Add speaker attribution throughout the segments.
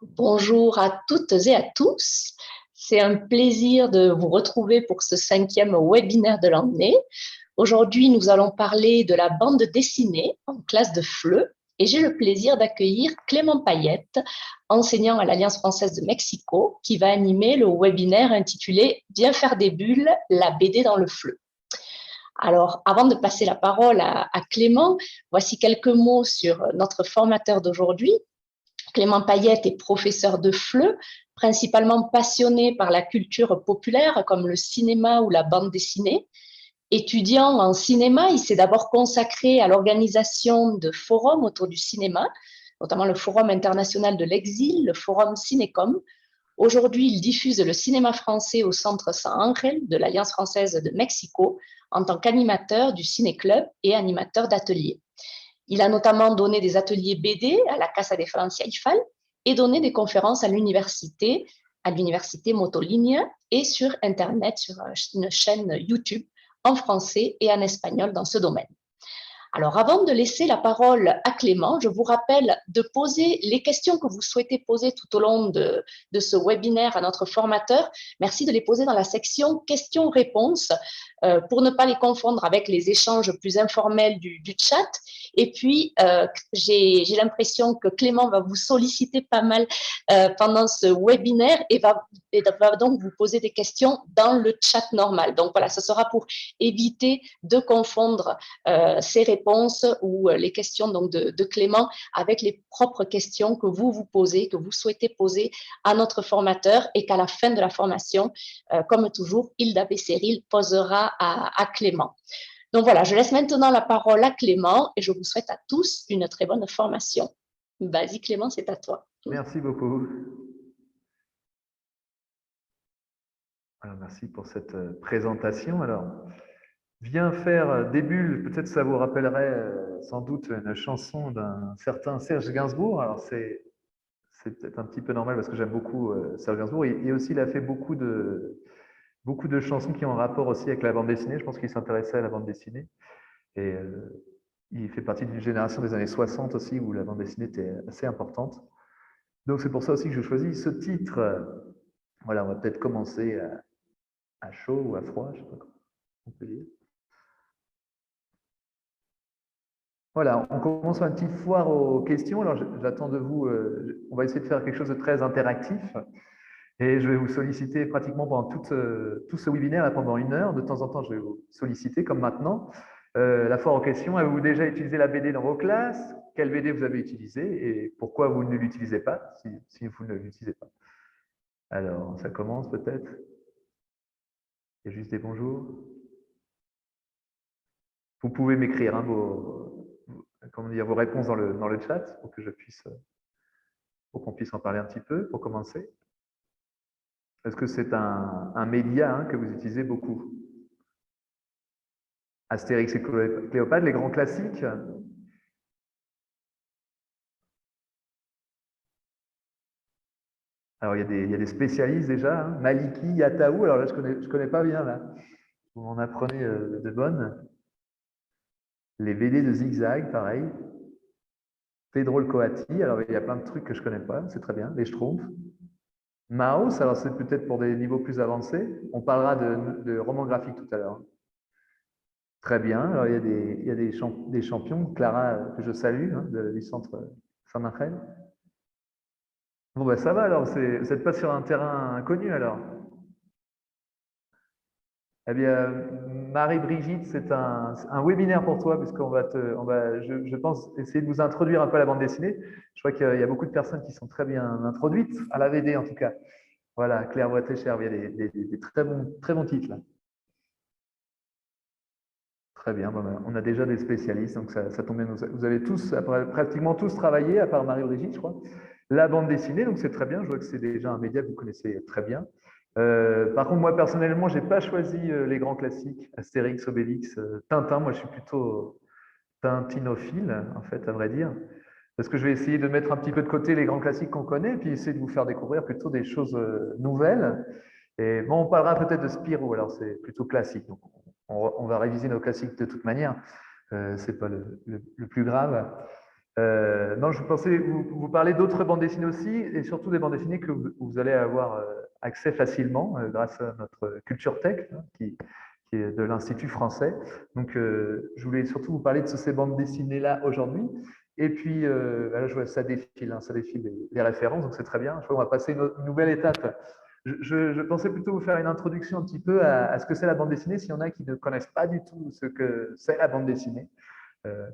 Speaker 1: Bonjour à toutes et à tous. C'est un plaisir de vous retrouver pour ce 5e webinaire de l'année. Aujourd'hui, nous allons parler de la bande dessinée en classe de FLE et j'ai le plaisir d'accueillir Clément Payette, enseignant à l'Alliance française de Mexico, qui va animer le webinaire intitulé Bien faire des bulles, la BD dans le FLE. Alors, avant de passer la parole à Clément, voici quelques mots sur notre formateur d'aujourd'hui. Clément Payette est professeur de FLE, principalement passionné par la culture populaire comme le cinéma ou la bande dessinée. Étudiant en cinéma, il s'est d'abord consacré à l'organisation de forums autour du cinéma, notamment le Forum international de l'exil, le Forum Cinécom. Aujourd'hui, il diffuse le cinéma français au Centre San Ángel de l'Alliance française de Mexico en tant qu'animateur du ciné-club et animateur d'ateliers. Il a notamment donné des ateliers BD à la Casa de Francia IFAL et donné des conférences à l'université Motolinea et sur Internet, sur une chaîne YouTube en français et en espagnol dans ce domaine. Alors, avant de laisser la parole à Clément, je vous rappelle de poser les questions que vous souhaitez poser tout au long de ce webinaire à notre formateur. Merci de les poser dans la section questions-réponses pour ne pas les confondre avec les échanges plus informels du chat. Et puis, j'ai l'impression que Clément va vous solliciter pas mal pendant ce webinaire et va donc vous poser des questions dans le chat normal. Donc voilà, ce sera pour éviter de confondre ces réponses ou les questions donc, de Clément avec les propres questions que vous posez, que vous souhaitez poser à notre formateur et qu'à la fin de la formation, comme toujours, Hilda Becerril posera à Clément. Donc voilà, je laisse maintenant la parole à Clément et je vous souhaite à tous une très bonne formation. Vas-y Clément, c'est à toi.
Speaker 2: Merci beaucoup. Alors, merci pour cette présentation. Alors, Viens faire des bulles, peut-être ça vous rappellerait sans doute une chanson d'un certain Serge Gainsbourg. Alors, c'est peut-être un petit peu normal parce que j'aime beaucoup Serge Gainsbourg. Et aussi, il a fait beaucoup de chansons qui ont un rapport aussi avec la bande dessinée. Je pense qu'il s'intéressait à la bande dessinée. Et il fait partie d'une génération des années 60 aussi où la bande dessinée était assez importante. Donc, c'est pour ça aussi que je choisis ce titre. Voilà, on va peut-être commencer à chaud ou à froid, je ne sais pas comment on peut dire. Voilà, on commence une petite foire aux questions. Alors, j'attends de vous, on va essayer de faire quelque chose de très interactif. Et je vais vous solliciter pratiquement pendant tout ce webinaire, là, pendant 1 heure. De temps en temps, je vais vous solliciter, comme maintenant. La foire aux questions, avez-vous déjà utilisé la BD dans vos classes? Quelle BD vous avez utilisé et pourquoi vous ne l'utilisez pas, si vous ne l'utilisez pas? Alors, ça commence peut-être. Il y a juste des bonjours. Vous pouvez m'écrire hein, vos réponses dans le chat pour qu'on puisse en parler un petit peu, pour commencer. Est-ce que c'est un média hein, que vous utilisez beaucoup? Astérix et Cléopâtre, les grands classiques. Alors, il y a des spécialistes déjà. Hein. Maliki, Yataou. Alors là, je connais pas bien. Là. Vous m'en apprenez de bonnes. Les BD de Zigzag, pareil. Pedro le Coati. Alors, il y a plein de trucs que je connais pas. C'est très bien. Les Schtroumpfs. Maus, alors c'est peut-être pour des niveaux plus avancés. On parlera de romans graphiques tout à l'heure. Très bien. Alors, il y a des champions. Clara, que je salue, hein, du centre Saint-Marcel. Bon, ben ça va alors. Vous n'êtes pas sur un terrain inconnu alors. Eh bien, Marie-Brigitte, c'est un webinaire pour toi, puisqu'on va je pense, essayer de vous introduire un peu à la bande dessinée. Je crois qu'il y a beaucoup de personnes qui sont très bien introduites, à la VD en tout cas. Voilà, Claire Boiteux-Cher, il y a des très bons titres là. Très bien, ben, on a déjà des spécialistes, donc ça tombe bien. Vous avez tous, pratiquement tous travaillé, à part Marie-Brigitte, je crois. La bande dessinée, donc c'est très bien. Je vois que c'est déjà un média que vous connaissez très bien. Par contre, moi, personnellement, je n'ai pas choisi les grands classiques, Astérix, Obélix, Tintin. Moi, je suis plutôt tintinophile, en fait, à vrai dire. Parce que je vais essayer de mettre un petit peu de côté les grands classiques qu'on connaît, puis essayer de vous faire découvrir plutôt des choses nouvelles. Et bon, on parlera peut-être de Spirou, alors c'est plutôt classique. Donc, on va réviser nos classiques de toute manière. Ce n'est pas le plus grave. Non, je pensais vous parler d'autres bandes dessinées aussi, et surtout des bandes dessinées que vous allez avoir accès facilement grâce à notre Culture Tech, hein, qui est de l'Institut français. Donc, je voulais surtout vous parler de ces bandes dessinées-là aujourd'hui. Et puis, là, je vois ça défile, hein, ça défile les références, donc c'est très bien. Je crois qu'on va passer une nouvelle étape. Je pensais plutôt vous faire une introduction un petit peu à ce que c'est la bande dessinée, s'il y en a qui ne connaissent pas du tout ce que c'est la bande dessinée.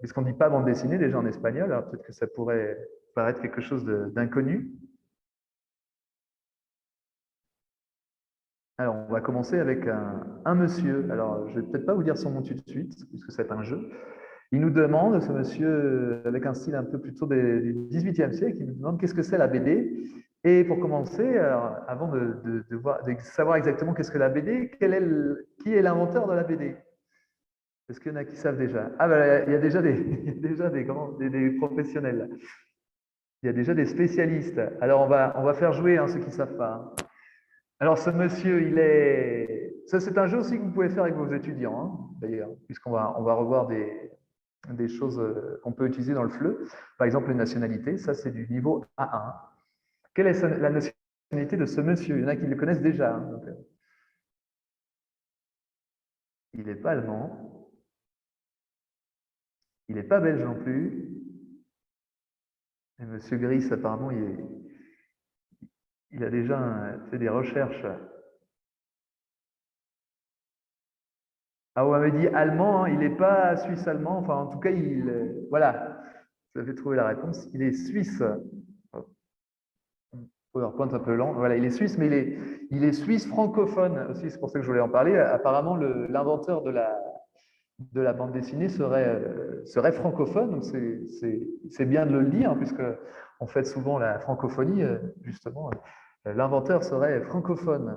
Speaker 2: Puisqu'on ne dit pas bande dessinée déjà en espagnol, alors peut-être que ça pourrait paraître quelque chose d'inconnu. Alors, on va commencer avec un monsieur. Alors, je ne vais peut-être pas vous dire son nom tout de suite, puisque c'est un jeu. Il nous demande, ce monsieur, avec un style un peu plutôt du XVIIIe siècle, il nous demande qu'est-ce que c'est la BD. Et pour commencer, alors, avant de savoir exactement qu'est-ce que la BD, qui est l'inventeur de la BD? Est-ce qu'il y en a qui savent déjà? Ah, ben, il y a déjà il y a déjà des professionnels là. Il y a déjà des spécialistes. Alors, on va faire jouer hein, ceux qui ne savent pas. Hein. Alors, ce monsieur, il est. Ça, c'est un jeu aussi que vous pouvez faire avec vos étudiants, hein, d'ailleurs, on va revoir des choses qu'on peut utiliser dans le FLE. Par exemple, les nationalités. Ça, c'est du niveau A1. Quelle est la nationalité de ce monsieur? Il y en a qui le connaissent déjà. Hein, donc, il n'est pas allemand. Il n'est pas belge non plus. Et monsieur Gris, apparemment, il a déjà fait des recherches. Ah, on m'avait dit allemand, hein, il n'est pas suisse-allemand, enfin en tout cas, voilà, vous avez trouvé la réponse, il est suisse. PowerPoint un peu lent, voilà, il est suisse, mais il est suisse francophone aussi, c'est pour ça que je voulais en parler. Apparemment, l'inventeur de la bande dessinée serait francophone, donc c'est bien de le dire, puisque on fête souvent la francophonie, justement. L'inventeur serait francophone.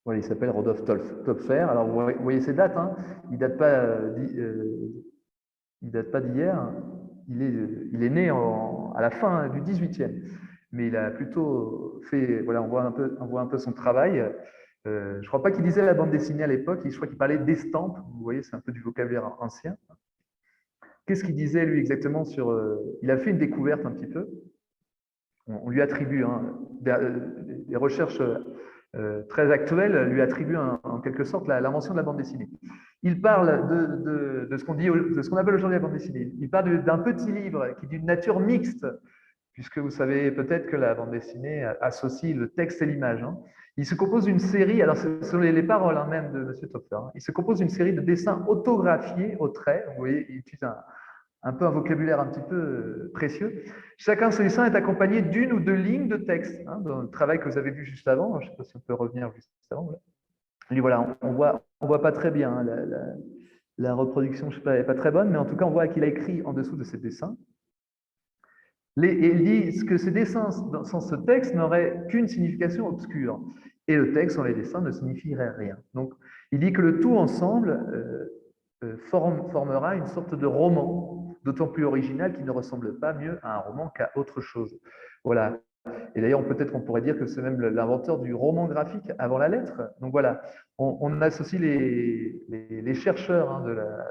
Speaker 2: Voilà, il s'appelle Rodolphe Töpffer. Alors, vous voyez ces dates, hein, il ne date pas il date pas d'hier. Il est né à la fin du 18e. Mais il a plutôt fait. Voilà, on voit un peu son travail. Je ne crois pas qu'il disait la bande dessinée à l'époque. Je crois qu'il parlait d'estampes. Vous voyez, c'est un peu du vocabulaire ancien. Qu'est-ce qu'il disait, lui, exactement sur. Il a fait une découverte un petit peu. On lui attribue hein, des recherches très actuelles, lui attribuent en quelque sorte l'invention de la bande dessinée. Il parle de ce qu'on appelle aujourd'hui la bande dessinée. Il parle d'un petit livre qui est d'une nature mixte, puisque vous savez peut-être que la bande dessinée associe le texte et l'image. Hein. Il se compose d'une série, alors ce sont les paroles hein, même de M. Topfer, hein. Il se compose d'une série de dessins autographiés au trait. Vous voyez, il utilise un peu un vocabulaire un petit peu précieux. Chacun de ces dessins est accompagné d'une ou deux lignes de texte. Hein, dans le travail que vous avez vu juste avant, je ne sais pas si on peut revenir juste avant. Voilà. Et voilà, on voit pas très bien hein, la reproduction, je sais pas, n'est pas très bonne, mais en tout cas, on voit qu'il a écrit en dessous de ces dessins. Et il dit que ces dessins sans ce texte n'auraient qu'une signification obscure. Et le texte sans les dessins ne signifierait rien. Donc, il dit que le tout ensemble formera une sorte de roman, d'autant plus original qu'il ne ressemble pas mieux à un roman qu'à autre chose. Voilà. Et d'ailleurs, peut-être qu'on pourrait dire que c'est même l'inventeur du roman graphique avant la lettre. Donc voilà, on associe les chercheurs, hein,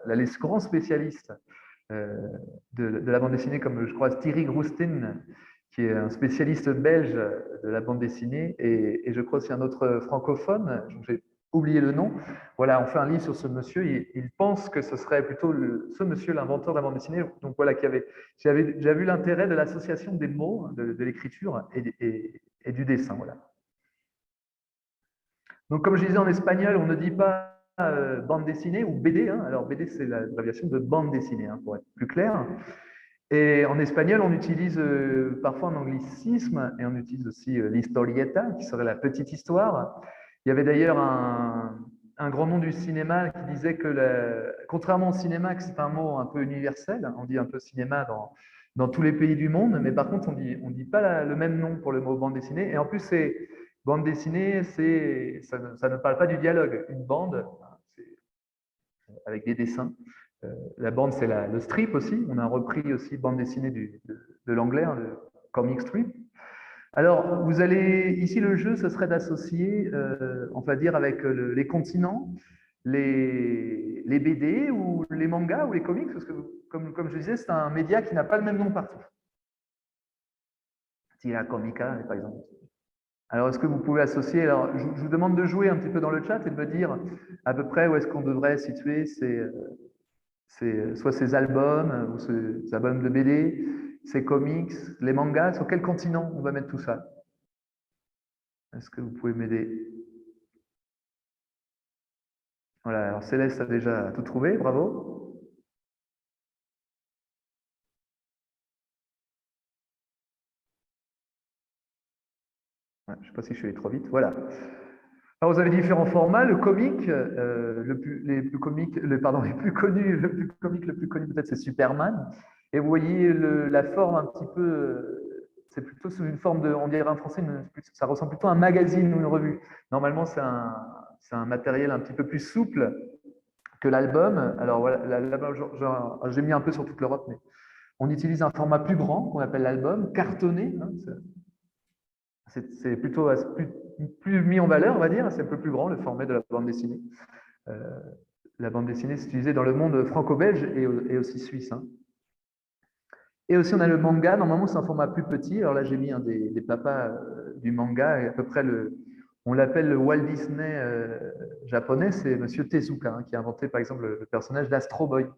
Speaker 2: les grands spécialistes de la bande dessinée, comme je crois Thierry Groustin, qui est un spécialiste belge de la bande dessinée, et je crois aussi un autre francophone, j'ai oublié le nom. Voilà, on fait un livre sur ce monsieur, il pense que ce serait plutôt ce monsieur, l'inventeur de la bande dessinée, donc voilà, j'avais vu l'intérêt de l'association des mots, de l'écriture et du dessin. Voilà. Donc, comme je disais en espagnol, on ne dit pas bande dessinée ou BD. Hein. Alors, BD, c'est l'abréviation de bande dessinée, hein, pour être plus clair. Et en espagnol, on utilise parfois un anglicisme et on utilise aussi l'historieta, qui serait la petite histoire. Il y avait d'ailleurs un grand nom du cinéma qui disait que, contrairement au cinéma, que c'est un mot un peu universel, on dit un peu cinéma dans tous les pays du monde, mais par contre, on dit pas le même nom pour le mot bande dessinée. Et en plus, bande dessinée, ça ne parle pas du dialogue. Une bande, avec des dessins. La bande, c'est le strip aussi. On a repris aussi bande dessinée de l'anglais, hein, le comic strip. Alors, ici, le jeu, ce serait d'associer, on va dire, avec les continents. les BD ou les mangas ou les comics, parce que comme je disais, c'est un média qui n'a pas le même nom partout. Il y a Comica, par exemple. Alors, est-ce que vous pouvez associer, alors je vous demande de jouer un petit peu dans le chat et de me dire à peu près où est-ce qu'on devrait situer soit ces albums ou ces albums de BD, ces comics, les mangas, sur quel continent on va mettre tout ça? Est-ce que vous pouvez m'aider? Voilà, alors Céleste a déjà tout trouvé, bravo. Ouais, je ne sais pas si je suis allé trop vite, voilà. Alors, vous avez différents formats. Le comique, les plus comiques, pardon, les plus connus, le plus comique, le plus connu peut-être, c'est Superman. Et vous voyez la forme un petit peu, c'est plutôt sous une forme de, on dirait en français, ça ressemble plutôt à un magazine ou une revue. Normalement, c'est un matériel un petit peu plus souple que l'album. Alors voilà, j'ai mis un peu sur toute l'Europe, mais on utilise un format plus grand qu'on appelle l'album, cartonné. Hein, c'est plutôt plus mis en valeur, on va dire. C'est un peu plus grand, le format de la bande dessinée. La bande dessinée, c'est utilisé dans le monde franco-belge et aussi suisse. Hein. Et aussi, on a le manga. Normalement, c'est un format plus petit. Alors là, j'ai mis un des papas du manga, et à peu près on l'appelle le Walt Disney japonais, c'est Monsieur Tezuka, hein, qui a inventé, par exemple, le personnage d'Astro Boy,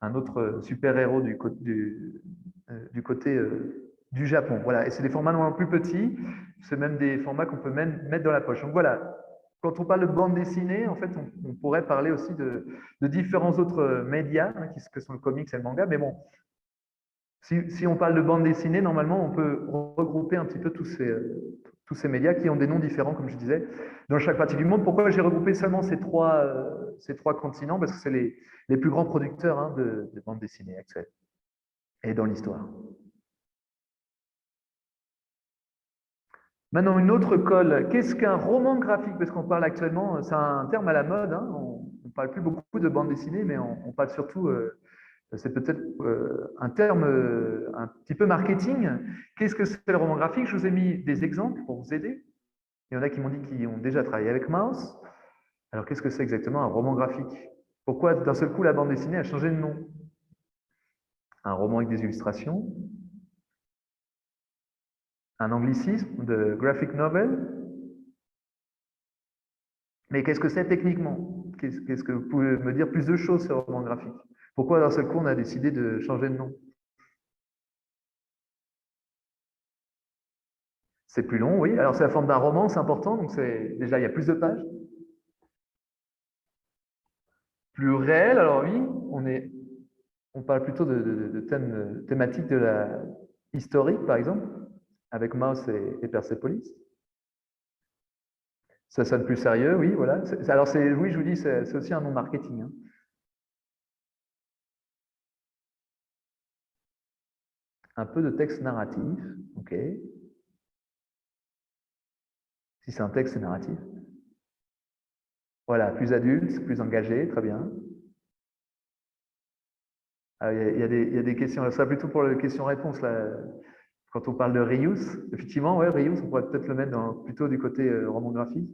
Speaker 2: un autre super-héros du côté du Japon. Voilà. Et c'est des formats normalement plus petits. C'est même des formats qu'on peut même mettre dans la poche. Donc voilà, quand on parle de bande dessinée, en fait, on pourrait parler aussi de différents autres médias, hein, que sont le comics et le manga. Mais bon, si on parle de bande dessinée, normalement, on peut regrouper un petit peu tous ces médias qui ont des noms différents, comme je disais, dans chaque partie du monde. Pourquoi j'ai regroupé seulement ces trois continents? Parce que c'est les plus grands producteurs, hein, de bande dessinée actuelle et dans l'histoire. Maintenant, une autre colle. Qu'est-ce qu'un roman graphique? Parce qu'on parle actuellement, c'est un terme à la mode. Hein, on ne parle plus beaucoup de bande dessinée, mais on parle surtout, c'est peut-être un terme un petit peu marketing. Qu'est-ce que c'est le roman graphique? Je vous ai mis des exemples pour vous aider. Il y en a qui m'ont dit qu'ils ont déjà travaillé avec Mouse. Alors, qu'est-ce que c'est exactement un roman graphique? Pourquoi d'un seul coup la bande dessinée a changé de nom? Un roman avec des illustrations? Un anglicisme de graphic novel? Mais qu'est-ce que c'est techniquement? Qu'est-ce que vous pouvez me dire plus de choses sur le roman graphique? Pourquoi d'un seul coup on a décidé de changer de nom? C'est plus long, oui. Alors c'est la forme d'un roman, c'est important. Donc déjà il y a plus de pages. Plus réel, alors oui, on parle plutôt de thématiques de la historique, par exemple, avec Maus et Persepolis. Ça sonne plus sérieux, oui, voilà. Alors oui, je vous dis, c'est aussi un nom marketing. Hein. Un peu de texte narratif, ok. Si c'est un texte, c'est narratif. Voilà, plus adulte, plus engagé, très bien. Il y a des questions, ça plutôt pour les questions-réponses, là. Quand on parle de reuse, effectivement, ouais, reuse, on pourrait peut-être le mettre plutôt du côté roman graphique.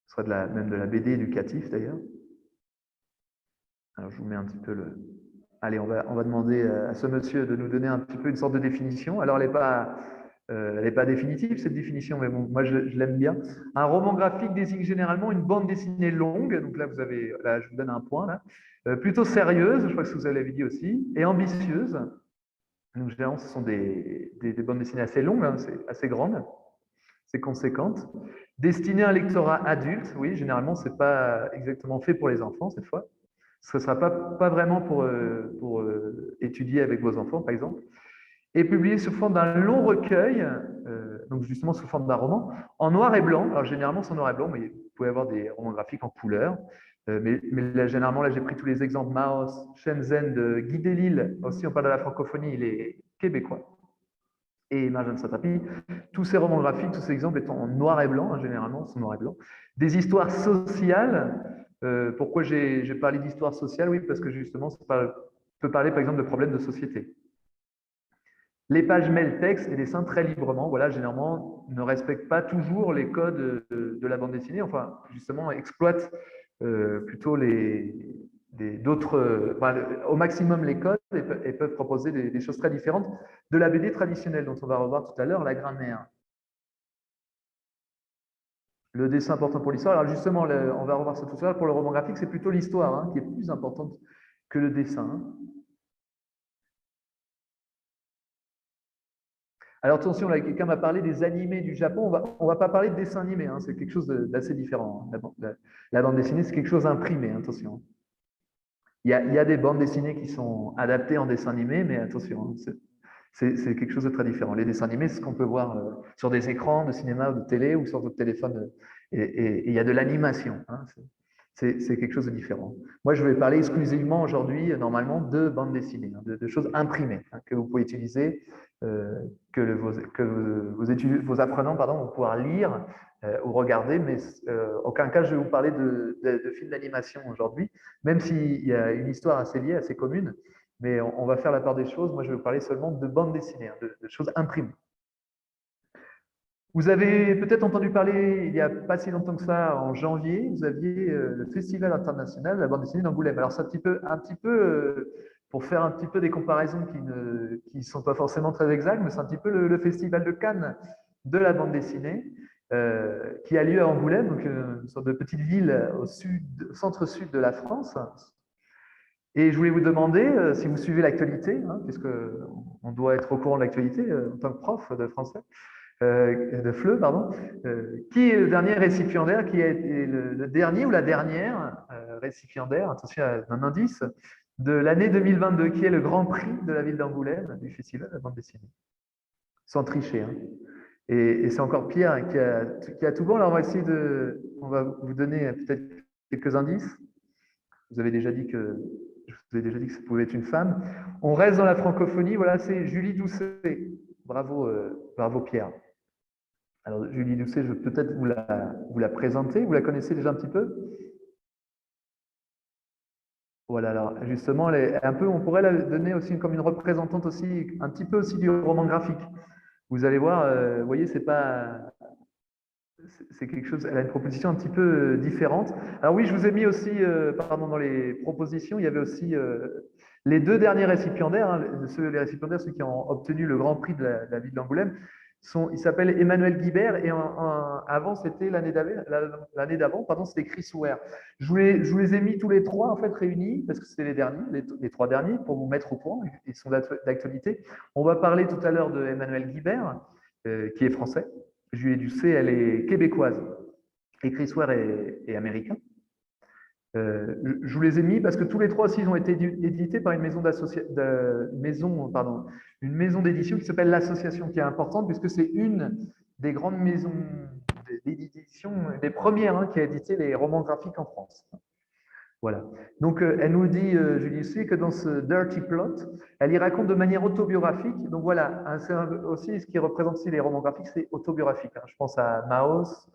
Speaker 2: Ce serait même de la BD éducatif, d'ailleurs. Alors, je vous mets un petit peu le... Allez, on va demander à ce monsieur de nous donner un petit peu une sorte de définition. Alors, elle n'est pas définitive, cette définition, mais bon, moi, je l'aime bien. Un roman graphique désigne généralement une bande dessinée longue. Donc là, là, je vous donne un point, là. Plutôt sérieuse, je crois que vous l'avez dit aussi, et ambitieuse. Donc, généralement, ce sont des bandes dessinées assez longues, hein, assez grandes, assez conséquentes. Destinées à un lectorat adulte, oui, généralement, ce n'est pas exactement fait pour les enfants, cette fois. Ce ne sera pas vraiment pour étudier avec vos enfants, par exemple. Et publié sous forme d'un long recueil, donc justement sous forme d'un roman, en noir et blanc. Alors généralement c'est en noir et blanc, mais vous pouvez avoir des romans graphiques en couleur. Mais là, généralement, là j'ai pris tous les exemples. Maos, Shenzhen de Guy Delisle, aussi on parle de la francophonie, il est québécois. Et Marjane Satrapi, tous ces romans graphiques, tous ces exemples étant en noir et blanc, hein, généralement, sont noir et blanc. Des histoires sociales. Pourquoi j'ai parlé d'histoire sociale? Oui, parce que justement, ça peut parler par exemple de problèmes de société. Les pages mêlent texte et dessin très librement. Voilà, généralement, ne respectent pas toujours les codes de la bande dessinée. Enfin, justement, exploitent plutôt au maximum les codes et peuvent proposer des choses très différentes de la BD traditionnelle, dont on va revoir tout à l'heure la grammaire. Le dessin important pour l'histoire. Alors justement, on va revoir ça tout à l'heure. Pour le roman graphique, c'est plutôt l'histoire qui est plus importante que le dessin. Alors attention, là, quelqu'un m'a parlé des animés du Japon. On va pas parler de dessin animé, c'est quelque chose d'assez différent. La bande dessinée, c'est quelque chose d'imprimé, attention. Il y a des bandes dessinées qui sont adaptées en dessin animé, mais attention, c'est quelque chose de très différent. Les dessins animés, c'est ce qu'on peut voir sur des écrans de cinéma ou de télé ou sur votre téléphone. Et il y a de l'animation. C'est quelque chose de différent. Moi, je vais parler exclusivement aujourd'hui, normalement, de bandes dessinées, de choses imprimées que vous pouvez utiliser, que vos apprenants vont pouvoir lire ou regarder, mais aucun cas je vais vous parler de films d'animation aujourd'hui, même s'il y a une histoire assez liée, assez commune, mais on va faire la part des choses. Moi, je vais vous parler seulement de bandes dessinées, de choses imprimées. Vous avez peut-être entendu parler, il n'y a pas si longtemps que ça, en janvier, vous aviez le Festival international de la bande dessinée d'Angoulême. Alors, c'est un petit peu pour faire un petit peu des comparaisons qui ne sont pas forcément très exactes, mais c'est un petit peu le Festival de Cannes de la bande dessinée qui a lieu à Angoulême, donc une sorte de petite ville au centre-sud de la France. Et je voulais vous demander si vous suivez l'actualité, puisque on doit être au courant de l'actualité en tant que prof de français. De FLE, pardon, qui est le dernier récipiendaire, qui a été le dernier ou la dernière récipiendaire, attention à un indice, de l'année 2022, qui est le Grand Prix de la ville d'Angoulême, du Festival de la bande dessinée. Sans tricher. Et c'est encore Pierre qui a tout bon. Alors on va vous donner peut-être quelques indices. Je vous ai déjà dit que ça pouvait être une femme. On reste dans la francophonie. Voilà, c'est Julie Doucet. Bravo, bravo Pierre. Alors, Julie Doucet, je vais peut-être vous la présenter. Vous la connaissez déjà un petit peu? Voilà, alors justement, on pourrait la donner aussi comme une représentante aussi, un petit peu aussi du roman graphique. Vous allez voir, vous voyez, c'est quelque chose, elle a une proposition un petit peu différente. Alors oui, je vous ai mis aussi, dans les propositions, il y avait aussi les deux derniers récipiendaires, les récipiendaires, ceux qui ont obtenu le Grand Prix de la ville d'Angoulême, il s'appelle Emmanuel Guibert et avant, c'était l'année d'avant, c'était Chris Ware. Je vous les ai mis tous les trois en fait réunis parce que c'était les derniers, les trois derniers, pour vous mettre au point, ils sont d'actualité. On va parler tout à l'heure de Emmanuel Guibert, qui est français. Julie Doucet, elle est québécoise et Chris Ware est américain. Je vous les ai mis parce que tous les trois aussi, ils ont été édités par une maison d'édition qui s'appelle l'Association, qui est importante puisque c'est une des grandes maisons d'édition, des premières qui a édité les romans graphiques en France. Voilà. Donc, elle nous dit, Julie Doucet, que dans ce Dirty Plot, elle y raconte de manière autobiographique. Donc voilà, c'est aussi ce qui représente aussi les romans graphiques, c'est autobiographique. Je pense à Maos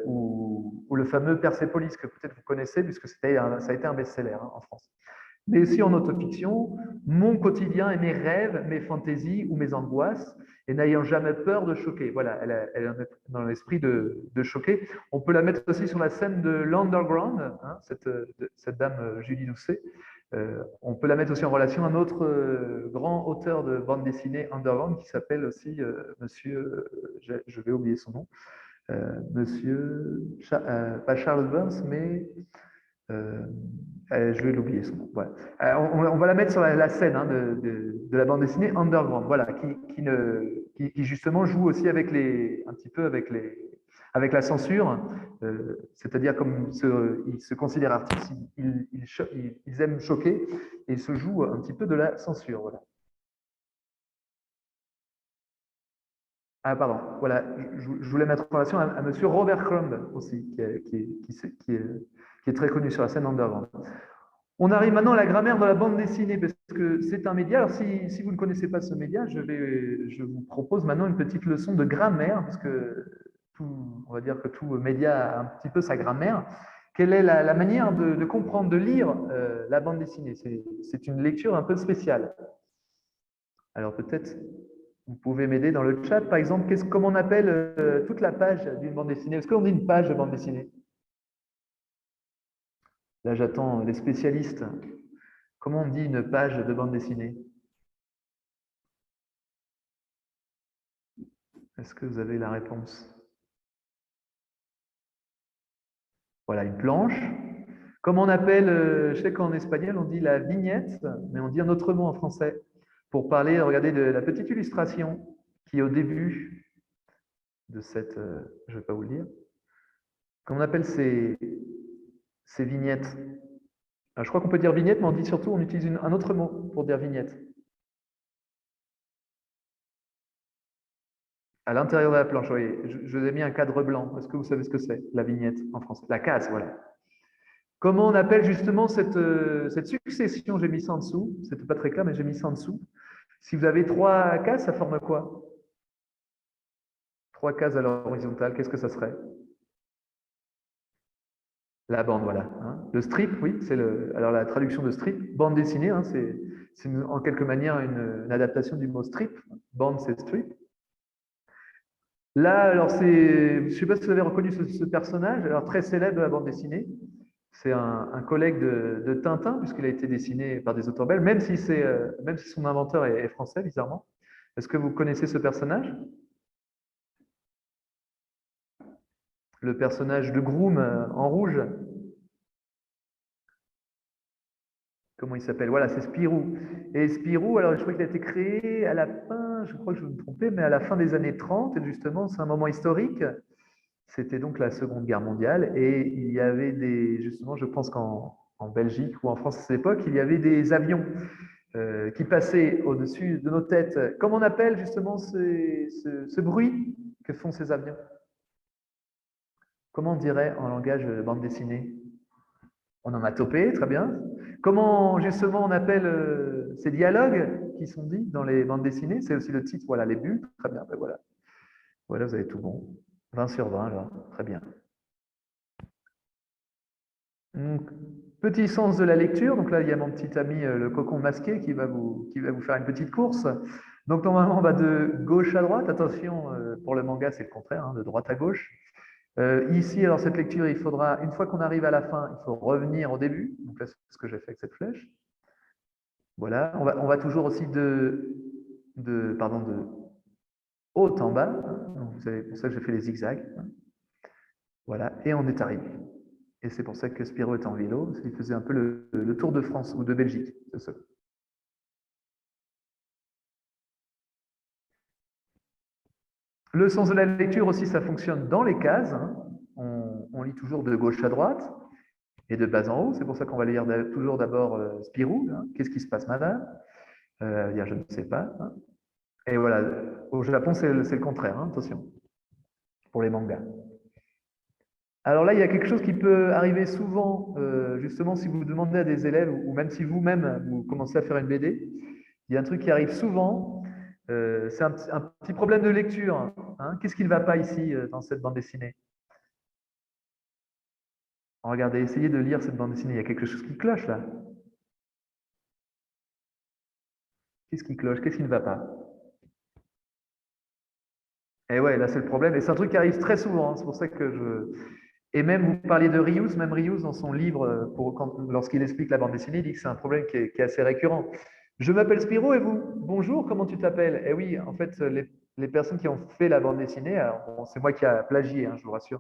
Speaker 2: ou le fameux Persepolis que peut-être vous connaissez puisque ça a été un best-seller en France. Mais aussi en autofiction, mon quotidien et mes rêves, mes fantaisies ou mes angoisses, et n'ayant jamais peur de choquer. Voilà, elle est dans l'esprit de choquer. On peut la mettre aussi sur la scène de l'underground, cette dame Julie Doucet. On peut la mettre aussi en relation à un autre grand auteur de bande dessinée underground qui s'appelle aussi monsieur, je vais oublier son nom, monsieur, pas Charles Burns, mais je vais l'oublier son nom. Ouais. On va la mettre sur la scène de la bande dessinée underground, voilà, qui justement joue aussi avec un petit peu avec la censure, c'est-à-dire comme ils se considèrent artistes, ils aiment choquer et ils se jouent un petit peu de la censure, voilà. Ah, pardon, voilà, je voulais mettre en relation à monsieur Robert Crumb aussi, qui est très connu sur la scène underground. On arrive maintenant à la grammaire de la bande dessinée, parce que c'est un média. Alors, si vous ne connaissez pas ce média, je vous propose maintenant une petite leçon de grammaire, parce que on va dire que tout média a un petit peu sa grammaire. Quelle est la manière de comprendre, de lire la bande dessinée? C'est une lecture un peu spéciale. Alors peut-être, vous pouvez m'aider dans le chat. Par exemple, comment on appelle toute la page d'une bande dessinée? Est-ce qu'on dit une page de bande dessinée? Là, j'attends les spécialistes. Comment on dit une page de bande dessinée? Est-ce que vous avez la réponse? Voilà, une planche. Comment on appelle, je sais qu'en espagnol, on dit la vignette, mais on dit un autre mot en français pour parler, regardez, de la petite illustration qui est au début de cette, je ne vais pas vous le dire. Comment on appelle ces vignettes? Alors, je crois qu'on peut dire vignette, mais on dit surtout, on utilise un autre mot pour dire vignette. À l'intérieur de la planche, oui. Je vous ai mis un cadre blanc. Est-ce que vous savez ce que c'est, la vignette en français? La case, voilà. Comment on appelle justement cette succession? J'ai mis ça en dessous. C'était pas très clair, mais j'ai mis ça en dessous. Si vous avez 3 cases, ça forme quoi? 3 cases à l'horizontale, qu'est-ce que ça serait? La bande, voilà. Hein. Le strip, oui, alors la traduction de strip, bande dessinée, hein, c'est en quelque manière une adaptation du mot strip. Bande, c'est strip. Là, alors je ne sais pas si vous avez reconnu ce personnage, alors très célèbre de la bande dessinée. C'est un collègue de Tintin, puisqu'il a été dessiné par des auteurs belges, même si son inventeur est français, bizarrement. Est-ce que vous connaissez ce personnage? Le personnage de Groom en rouge. Comment il s'appelle? Voilà, c'est Spirou. Et Spirou, alors je crois qu'il a été créé à la fin, je crois que je me trompais, mais à la fin des années 30, et justement, c'est un moment historique. C'était donc la Seconde Guerre mondiale, et il y avait justement, je pense qu'en Belgique ou en France à cette époque, il y avait des avions qui passaient au-dessus de nos têtes. Comment on appelle justement ce bruit que font ces avions? Comment on dirait en langage bande dessinée? Onomatopée, très bien. Comment justement on appelle ces dialogues qui sont dits dans les bandes dessinées? C'est aussi le titre, voilà, les bulles, très bien, ben voilà. Voilà, vous avez tout bon. 20 sur 20, là, très bien. Donc, petit sens de la lecture, donc là il y a mon petit ami le cocon masqué qui va vous faire une petite course. Donc normalement on va de gauche à droite, attention pour le manga c'est le contraire, hein, de droite à gauche. Ici alors cette lecture il faudra, une fois qu'on arrive à la fin, il faut revenir au début, donc là c'est ce que j'ai fait avec cette flèche. Voilà, on va toujours aussi de haut en bas, hein. Donc, c'est pour ça que j'ai fait les zigzags, hein. Voilà, et on est arrivé. Et c'est pour ça que Spirou est en vélo, il faisait un peu le Tour de France ou de Belgique. C'est ça. Le sens de la lecture aussi, ça fonctionne dans les cases, hein. On lit toujours de gauche à droite et de bas en haut. C'est pour ça qu'on va lire toujours d'abord Spirou, hein. Qu'est-ce qui se passe, madame? Dire je ne sais pas, hein. Et voilà, au Japon, c'est le contraire, hein, attention, pour les mangas. Alors là, il y a quelque chose qui peut arriver souvent, justement, si vous demandez à des élèves, ou même si vous-même, vous commencez à faire une BD, il y a un truc qui arrive souvent, c'est un petit problème de lecture, hein. Qu'est-ce qui ne va pas ici, dans cette bande dessinée? Regardez, essayez de lire cette bande dessinée, il y a quelque chose qui cloche là. Qu'est-ce qui cloche? Qu'est-ce qui ne va pas? Et ouais, là c'est le problème, et c'est un truc qui arrive très souvent, hein. C'est pour ça que je... Et même, vous parliez de Rius, même Rius, dans son livre, lorsqu'il explique la bande dessinée, il dit que c'est un problème qui est assez récurrent. Je m'appelle Spirou et vous? Bonjour, comment tu t'appelles? Eh oui, en fait, les personnes qui ont fait la bande dessinée, alors bon, c'est moi qui a plagié, hein, je vous rassure,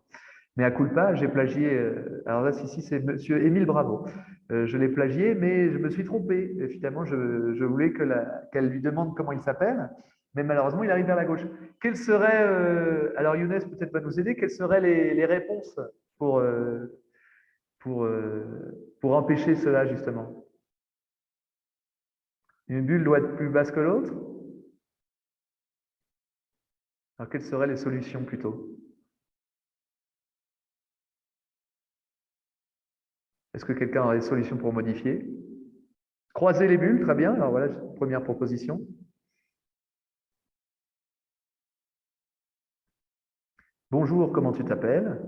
Speaker 2: mais à culpa, j'ai plagié. Alors là, si c'est monsieur Émile Bravo. Je l'ai plagié, mais je me suis trompé. Et finalement, je voulais qu'elle lui demande comment il s'appelle, mais malheureusement, il arrive vers la gauche. Quelles seraient, alors Younes peut-être va nous aider, quelles seraient les réponses pour, euh, pour, pour empêcher cela, justement? Une bulle doit être plus basse que l'autre? Alors, quelles seraient les solutions plutôt? Est-ce que quelqu'un a des solutions pour modifier? Croiser les bulles, très bien. Alors voilà, première proposition. Bonjour, comment tu t'appelles?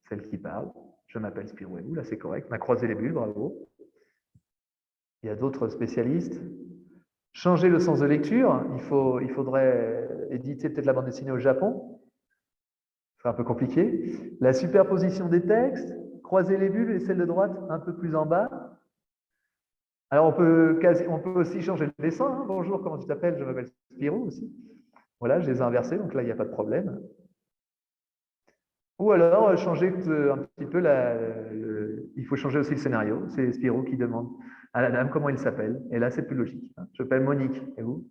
Speaker 2: Celle qui parle. Je m'appelle Spirou et vous, là c'est correct. On a croisé les bulles, bravo. Il y a d'autres spécialistes. Changer le sens de lecture, il faudrait éditer peut-être la bande dessinée au Japon. C'est un peu compliqué. La superposition des textes, croiser les bulles et celle de droite un peu plus en bas. Alors, on peut aussi changer le dessin. Hein. Bonjour, comment tu t'appelles? Je m'appelle Spirou aussi. Voilà, je les ai inversés, donc là, il n'y a pas de problème. Ou alors, changer un petit peu il faut changer aussi le scénario. C'est Spirou qui demande à la dame comment il s'appelle. Et là, c'est plus logique. Hein. Je m'appelle Monique. Et vous?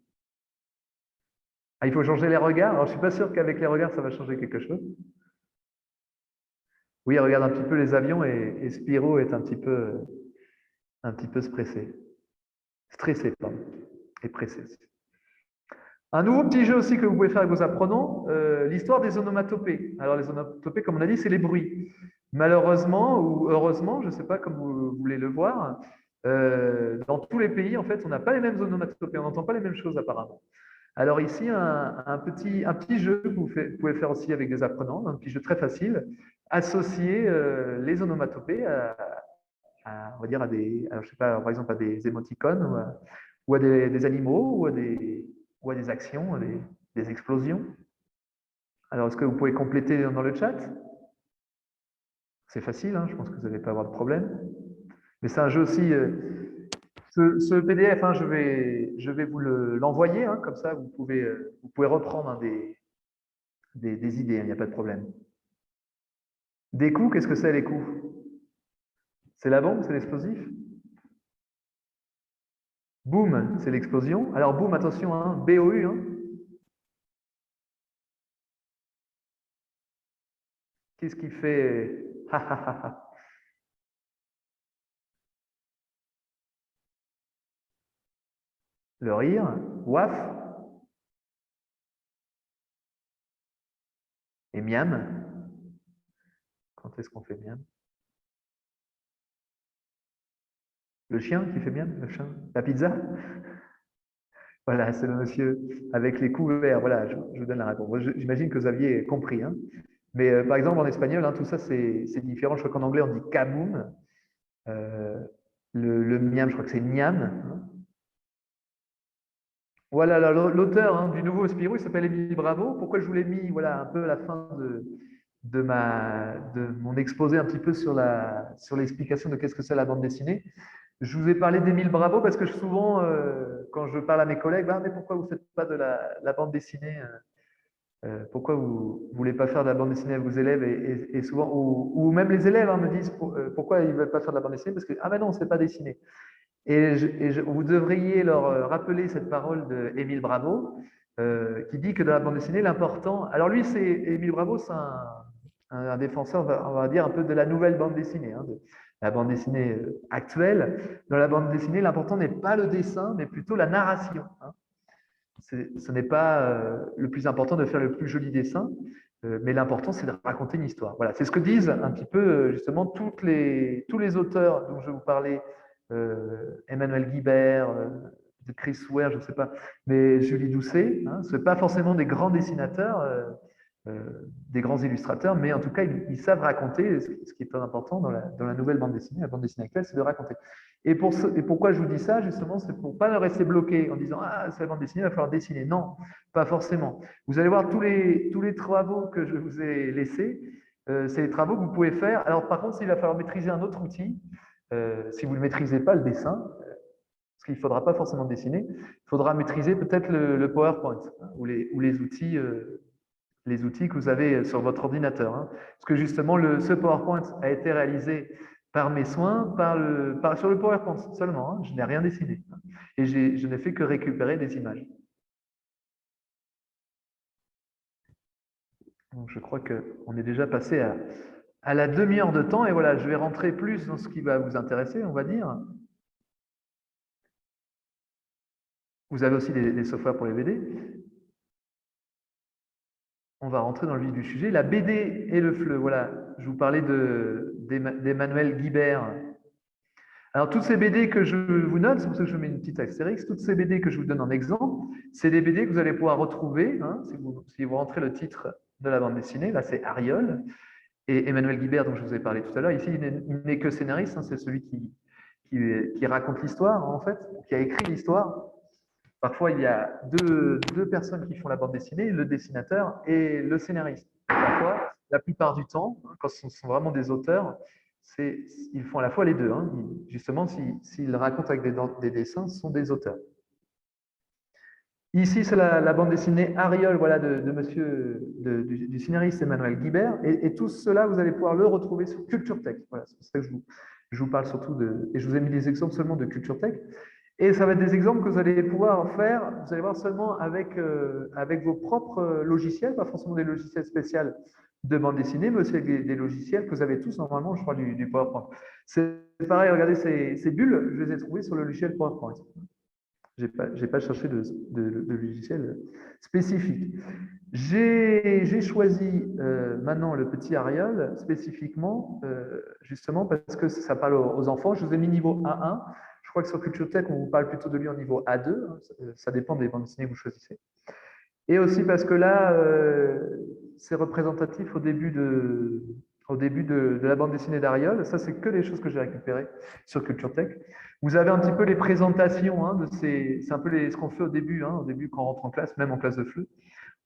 Speaker 2: Ah, il faut changer les regards. Alors, je ne suis pas sûr qu'avec les regards, ça va changer quelque chose. Oui, regarde un petit peu les avions et Spirou est un petit peu stressé. Stressé, pardon. Et pressé. Un nouveau petit jeu aussi que vous pouvez faire avec vos apprenants, l'histoire des onomatopées. Alors, les onomatopées, comme on a dit, c'est les bruits. Malheureusement ou heureusement, je ne sais pas comme vous voulez le voir, dans tous les pays, en fait, on n'a pas les mêmes onomatopées, on n'entend pas les mêmes choses apparemment. Alors ici, un petit jeu que vous pouvez faire aussi avec des apprenants, un petit jeu très facile, associer les onomatopées on va dire alors, je sais pas, par exemple à des émoticônes ou à des animaux ou à des actions, des explosions. Alors, est-ce que vous pouvez compléter dans le chat? C'est facile, hein, je pense que vous n'allez pas avoir de problème. Mais c'est un jeu aussi. Ce PDF, hein, je vais vous l'envoyer, hein, comme ça vous pouvez reprendre hein, des idées, il n'y a pas de problème. Des coups, qu'est-ce que c'est les coups? C'est la bombe, c'est l'explosif? Boom, c'est l'explosion. Alors boom, attention, hein, B-O-U. Hein. Qu'est-ce qui fait le rire? Waf et miam. Quand est-ce qu'on fait miam? Le chien qui fait miam? Le chien? La pizza? Voilà, c'est le monsieur avec les couverts. Voilà, je vous donne la réponse. J'imagine que vous aviez compris. Hein. Mais par exemple, en espagnol, hein, tout ça, c'est différent. Je crois qu'en anglais, on dit kaboom. Euh, le miam, je crois que c'est niam. Hein. Voilà, l'auteur hein, du nouveau Spirou, il s'appelle Émile Bravo. Pourquoi je vous l'ai mis voilà, un peu à la fin de mon exposé un petit peu sur l'explication de qu'est-ce que c'est la bande dessinée. Je vous ai parlé d'Émile Bravo parce que souvent, quand je parle à mes collègues, ah, mais pourquoi vous ne faites pas de la bande dessinée pourquoi vous ne voulez pas faire de la bande dessinée à vos élèves et souvent, ou même les élèves hein, me disent pourquoi ils ne veulent pas faire de la bande dessinée parce que, ah ben non, on ne sait pas dessiner. Vous devriez leur rappeler cette parole d'Émile Bravo qui dit que dans la bande dessinée, l'important. Alors lui, Émile Bravo, c'est un défenseur, on va dire, un peu de la nouvelle bande dessinée, hein, de la bande dessinée actuelle. Dans la bande dessinée, l'important n'est pas le dessin, mais plutôt la narration. Hein. Ce n'est pas le plus important de faire le plus joli dessin, mais l'important, c'est de raconter une histoire. Voilà, c'est ce que disent un petit peu, justement, tous les auteurs dont je vais vous parler, Emmanuel Guibert, de Chris Ware, je ne sais pas, mais Julie Doucet, hein, ce n'est pas forcément des grands dessinateurs, des grands illustrateurs, mais en tout cas, ils savent raconter, ce qui est très important dans la nouvelle bande dessinée, la bande dessinée actuelle, c'est de raconter. Et pourquoi je vous dis ça, justement, c'est pour ne pas rester bloqué en disant ah, c'est la bande dessinée, il va falloir dessiner. Non, pas forcément. Vous allez voir tous les travaux que je vous ai laissés, c'est les travaux que vous pouvez faire. Alors, par contre, il va falloir maîtriser un autre outil. Si vous ne maîtrisez pas le dessin, parce qu'il ne faudra pas forcément dessiner, il faudra maîtriser peut-être le PowerPoint hein, ou les outils que vous avez sur votre ordinateur. Hein. Parce que justement, ce PowerPoint a été réalisé par mes soins, sur le PowerPoint seulement. Hein. Je n'ai rien dessiné. Hein. Et je n'ai fait que récupérer des images. Donc, je crois qu'on est déjà passé à la demi-heure de temps. Et voilà, je vais rentrer plus dans ce qui va vous intéresser, on va dire. Vous avez aussi des softwares pour les BD. On va rentrer dans le vif du sujet. La BD et le FLE. Voilà, je vous parlais d'Emmanuel Guibert. Alors, toutes ces BD que je vous note, c'est pour ça que je mets une petite astérix, toutes ces BD que je vous donne en exemple, c'est des BD que vous allez pouvoir retrouver, hein, si vous rentrez le titre de la bande dessinée, là c'est Ariol, et Emmanuel Guibert, dont je vous ai parlé tout à l'heure, ici il n'est que scénariste, hein, c'est celui qui raconte l'histoire, en fait, qui a écrit l'histoire. Parfois, il y a deux personnes qui font la bande dessinée, le dessinateur et le scénariste. Parfois, la plupart du temps, quand ce sont vraiment des auteurs, ils font à la fois les deux. Hein. Justement, s'ils racontent avec des dessins, ce sont des auteurs. Ici, c'est la bande dessinée Ariol, voilà, de monsieur, du scénariste Emmanuel Guibert. Et tout cela, vous allez pouvoir le retrouver sur Culture Tech. Voilà, c'est pour ça que je vous parle surtout de. Et je vous ai mis des exemples seulement de Culture Tech. Et ça va être des exemples que vous allez pouvoir faire, vous allez voir seulement avec vos propres logiciels, pas forcément des logiciels spéciaux de bande dessinée, mais aussi avec des logiciels que vous avez tous normalement, je crois, du PowerPoint. C'est pareil, regardez ces bulles, je les ai trouvées sur le logiciel PowerPoint. J'ai pas cherché de logiciel spécifique. J'ai choisi maintenant le petit Arial spécifiquement, justement parce que ça parle aux enfants. Je vous ai mis niveau A1. Je crois que sur Culture Tech, on vous parle plutôt de lui en niveau A2. Ça dépend des bandes dessinées que vous choisissez. Et aussi parce que là, c'est représentatif au début de la bande dessinée d'Ariol. Ça, c'est que les choses que j'ai récupérées sur Culture Tech. Vous avez un petit peu les présentations hein, c'est un peu ce qu'on fait au début quand on rentre en classe, même en classe de FLE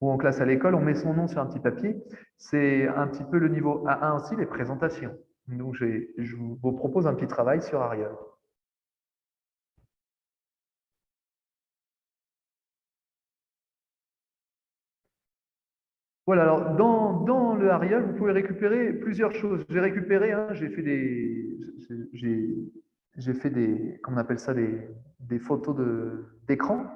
Speaker 2: ou en classe à l'école, on met son nom sur un petit papier. C'est un petit peu le niveau A1 aussi, les présentations. Donc, je vous propose un petit travail sur Ariol. Voilà, alors dans le Arial, vous pouvez récupérer plusieurs choses. J'ai récupéré, hein, j'ai fait des, comment on appelle ça, des photos d'écran,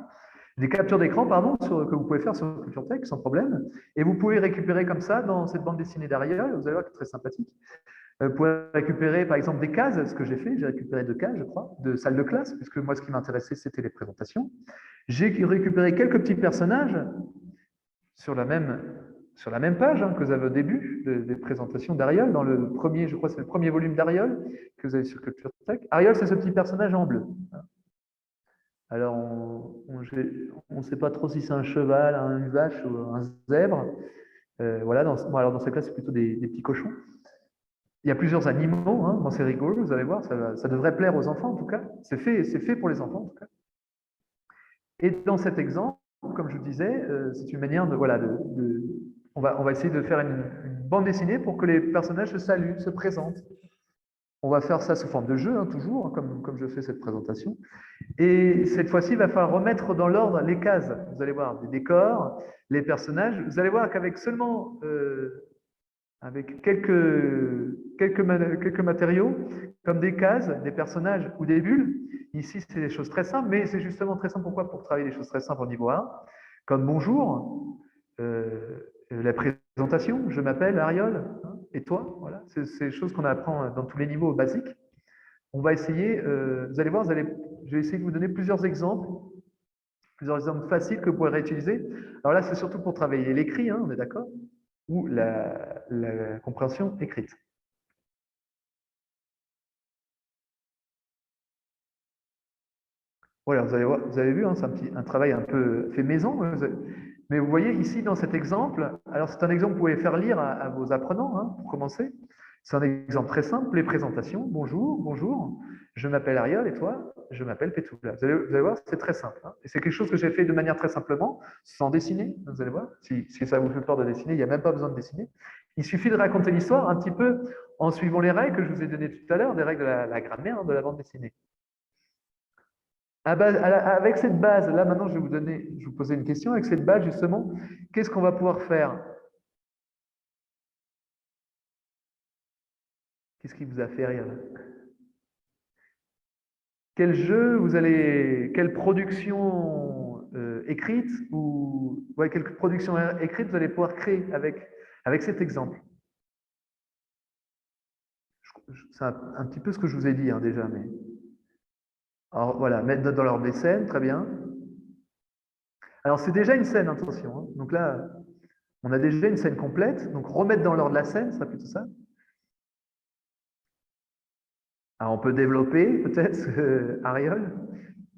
Speaker 2: des captures d'écran, pardon, que vous pouvez faire sur Culture Tech sans problème. Et vous pouvez récupérer comme ça dans cette bande dessinée d'Arial, vous allez voir que c'est très sympathique. Vous pouvez récupérer par exemple des cases, ce que j'ai fait, j'ai récupéré 2 cases, je crois, de salle de classe, puisque moi ce qui m'intéressait c'était les présentations. J'ai récupéré quelques petits personnages sur la même page hein, que vous avez au début des présentations d'Ariol, dans le premier, je crois c'est le premier volume d'Ariol que vous avez sur Culture Tech. Ariol, c'est ce petit personnage en bleu. Alors, on ne sait pas trop si c'est un cheval, une vache ou un zèbre. Voilà, alors dans ce cas, c'est plutôt des petits cochons. Il y a plusieurs animaux, hein, bon, c'est rigolo, vous allez voir, ça devrait plaire aux enfants en tout cas. C'est fait pour les enfants en tout cas. Et dans cet exemple, comme je vous disais, c'est une manière de, voilà, on va essayer de faire une bande dessinée pour que les personnages se saluent, se présentent. On va faire ça sous forme de jeu, hein, toujours, hein, comme je fais cette présentation. Et cette fois-ci, il va falloir remettre dans l'ordre les cases. Vous allez voir des décors, les personnages. Vous allez voir qu'avec seulement avec quelques matériaux, comme des cases, des personnages ou des bulles. Ici, c'est des choses très simples, mais c'est justement très simple. Pourquoi? Pour travailler des choses très simples au niveau 1, comme bonjour, la présentation, je m'appelle Ariol, hein, et toi, voilà, c'est des choses qu'on apprend dans tous les niveaux basiques. On va essayer, vous allez voir, je vais essayer de vous donner plusieurs exemples faciles que vous pourrez réutiliser. Alors là, c'est surtout pour travailler l'écrit, hein, on est d'accord? Ou la compréhension écrite. Voilà, vous avez vu, hein, c'est un travail un peu fait maison. Mais vous voyez ici dans cet exemple, alors c'est un exemple que vous pouvez faire lire à vos apprenants hein, pour commencer. C'est un exemple très simple, les présentations. Bonjour, bonjour, je m'appelle Ariel et toi, je m'appelle Petula. Vous allez voir, c'est très simple. Hein. Et c'est quelque chose que j'ai fait de manière très simplement, sans dessiner. Vous allez voir, si ça vous fait peur de dessiner, il n'y a même pas besoin de dessiner. Il suffit de raconter l'histoire un petit peu en suivant les règles que je vous ai données tout à l'heure, des règles de la grammaire hein, de la bande dessinée. Avec cette base, là maintenant je vais vous poser une question. Avec cette base, justement, qu'est-ce qu'on va pouvoir faire? Qu'est-ce qui vous a fait rire là? Quel jeu vous allez, quelle production écrite ou ouais, quelle production écrite vous allez pouvoir créer avec cet exemple? C'est un petit peu ce que je vous ai dit hein, déjà, mais alors voilà, mettre dans l'ordre des scènes, très bien. Alors c'est déjà une scène, attention. Hein. Donc là, on a déjà une scène complète. Donc remettre dans l'ordre la scène, ça plutôt ça. Alors, on peut développer peut-être Ariol.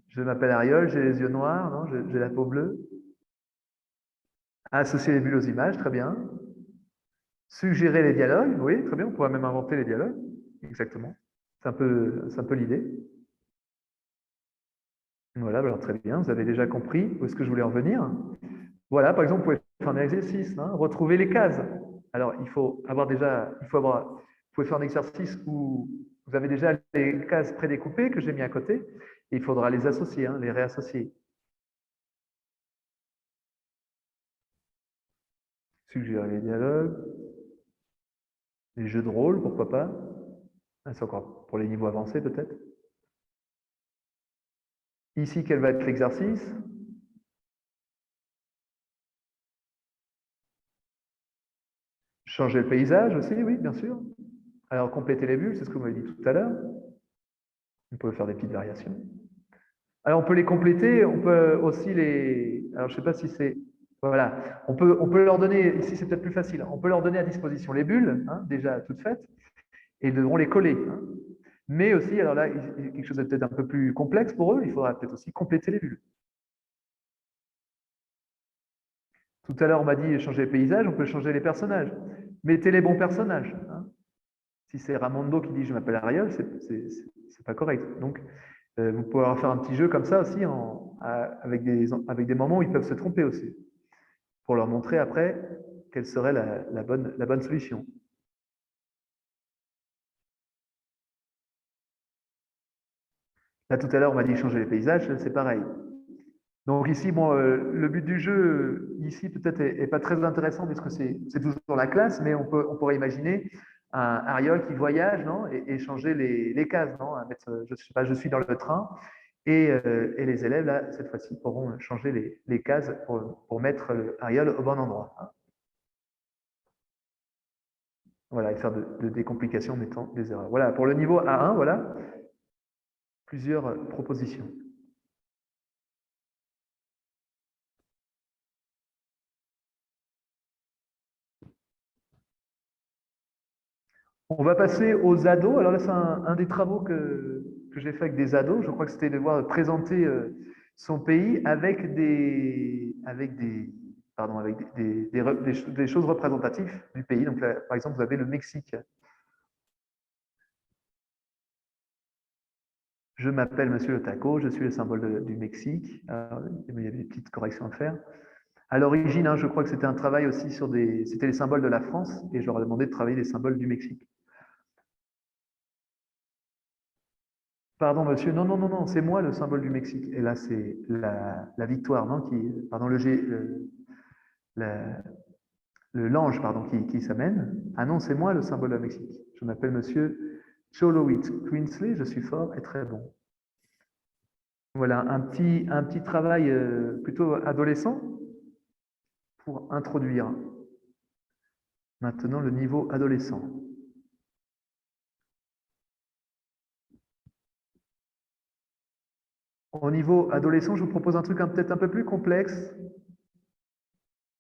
Speaker 2: Je m'appelle Ariol, j'ai les yeux noirs, non, j'ai la peau bleue. Associer les bulles aux images, très bien. Suggérer les dialogues, oui, très bien. On pourrait même inventer les dialogues. Exactement. C'est un peu l'idée. Voilà, alors très bien, vous avez déjà compris où est-ce que je voulais en venir. Voilà, par exemple, vous pouvez faire un exercice, hein, retrouver les cases. Alors, vous pouvez faire un exercice où vous avez déjà les cases prédécoupées que j'ai mis à côté, et il faudra les associer, hein, les réassocier. Suggérer les dialogues, les jeux de rôle, pourquoi pas. Ah, c'est encore pour les niveaux avancés peut-être. Ici, quel va être l'exercice? Changer le paysage aussi, oui, bien sûr. Alors, compléter les bulles, c'est ce que vous m'avez dit tout à l'heure. On peut faire des petites variations. Alors, on peut les compléter, on peut aussi les... Alors, je ne sais pas si c'est... Voilà, on peut leur donner, ici c'est peut-être plus facile, on peut leur donner à disposition les bulles, hein, déjà toutes faites, et ils devront les coller. Hein. Mais aussi, alors là, il y a quelque chose de peut-être un peu plus complexe pour eux, il faudra peut-être aussi compléter les bulles. Tout à l'heure, on m'a dit changer les paysages, on peut changer les personnages. Mettez les bons personnages. Hein. Si c'est Ramondo qui dit je m'appelle Ariel, c'est pas correct. Donc, vous pouvez leur faire un petit jeu comme ça aussi, avec des moments où ils peuvent se tromper aussi, pour leur montrer après quelle serait la bonne solution. Là, tout à l'heure, on m'a dit changer les paysages, c'est pareil. Donc ici, bon, le but du jeu, ici, peut-être est pas très intéressant puisque c'est toujours la classe, mais on pourrait imaginer un Ariol qui voyage, non, et changer les cases, non, à mettre, je sais pas, je suis dans le train, et les élèves, là, cette fois-ci, pourront changer les cases pour mettre Ariol au bon endroit. Hein. Voilà, et faire des complications en mettant des erreurs. Voilà, pour le niveau A1, voilà, plusieurs propositions. On va passer aux ados. Alors là, c'est un des travaux que j'ai fait avec des ados. Je crois que c'était de voir présenter son pays avec des choses représentatives du pays. Donc là, par exemple, vous avez le Mexique. Je m'appelle Monsieur le Taco, je suis le symbole du Mexique. Alors, il y avait des petites corrections à faire. À l'origine, hein, je crois que c'était un travail aussi c'était les symboles de la France, et je leur ai demandé de travailler les symboles du Mexique. Pardon, monsieur, non, non, non, non, c'est moi le symbole du Mexique. Et là, c'est la victoire, non, pardon, la- l'ange, pardon, qui s'amène. Ah non, c'est moi le symbole du Mexique. Je m'appelle monsieur Cholowitz Queensley, je suis fort et très bon. Voilà, un petit travail plutôt adolescent pour introduire maintenant le niveau adolescent. Au niveau adolescent, je vous propose un truc peut-être un peu plus complexe,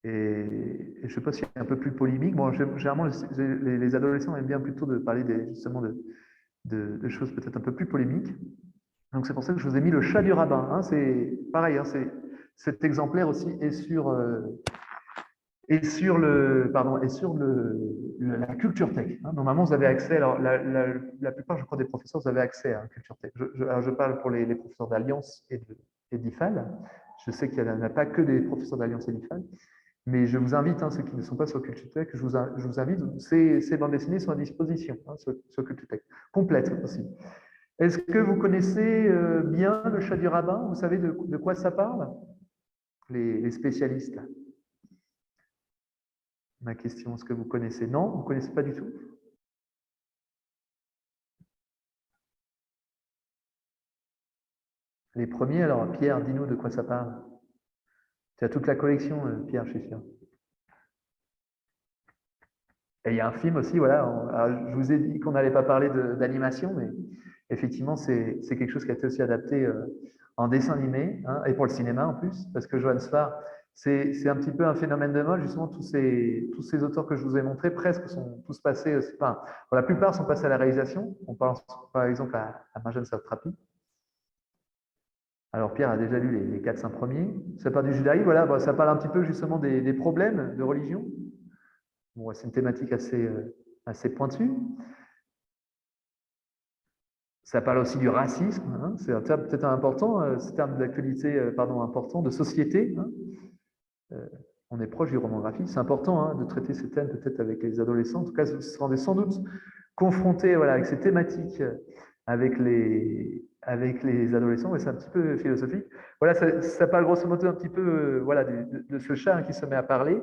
Speaker 2: et je ne sais pas si c'est un peu plus polémique. Bon, généralement, les adolescents aiment bien plutôt de parler justement de choses peut-être un peu plus polémiques. Donc, c'est pour ça que je vous ai mis le chat du rabbin. Hein. C'est pareil, hein, cet exemplaire aussi est sur la culture tech. Hein. Normalement, vous avez accès, alors la plupart, je crois, des professeurs, vous avez accès à la culture tech. Alors, je parle pour les professeurs d'Alliance et d'IFAL. Je sais qu'il n'y en a pas que des professeurs d'Alliance et d'IFAL. Mais je vous invite, hein, ceux qui ne sont pas sur Culture je vous invite, ces bandes dessinées sont à disposition hein, sur Culture complète aussi. Est-ce que vous connaissez bien le chat du rabbin? Vous savez de quoi ça parle? Les spécialistes. Là. Ma question, est-ce que vous connaissez? Non, vous ne connaissez pas du tout? Les premiers, alors Pierre, dis-nous de quoi ça parle. Tu as toute la collection, Pierre, je suis sûr. Et il y a un film aussi, voilà. Je vous ai dit qu'on n'allait pas parler d'animation, mais effectivement, c'est quelque chose qui a été aussi adapté en dessin animé, hein, et pour le cinéma en plus, parce que Johann Sfar, c'est un petit peu un phénomène de mode. Justement, tous ces auteurs que je vous ai montrés, presque sont tous passés, enfin, pour la plupart sont passés à la réalisation. On pense par exemple à Marjane Satrapi. Alors Pierre a déjà lu les 4-5 premiers. Ça part du judaïsme, voilà, bon, ça parle un petit peu justement des problèmes de religion. Bon, c'est une thématique assez pointue. Ça parle aussi du racisme, hein, c'est un terme peut-être important, c'est un terme d'actualité, pardon, important, de société. Hein. Euh, on est proche du roman graphique, c'est important hein, de traiter ces thèmes peut-être avec les adolescents. En tout cas, vous serez sans doute confrontés voilà, avec ces thématiques avec les adolescents, et c'est un petit peu philosophique. Voilà, ça parle grosso modo un petit peu voilà, de ce chat hein, qui se met à parler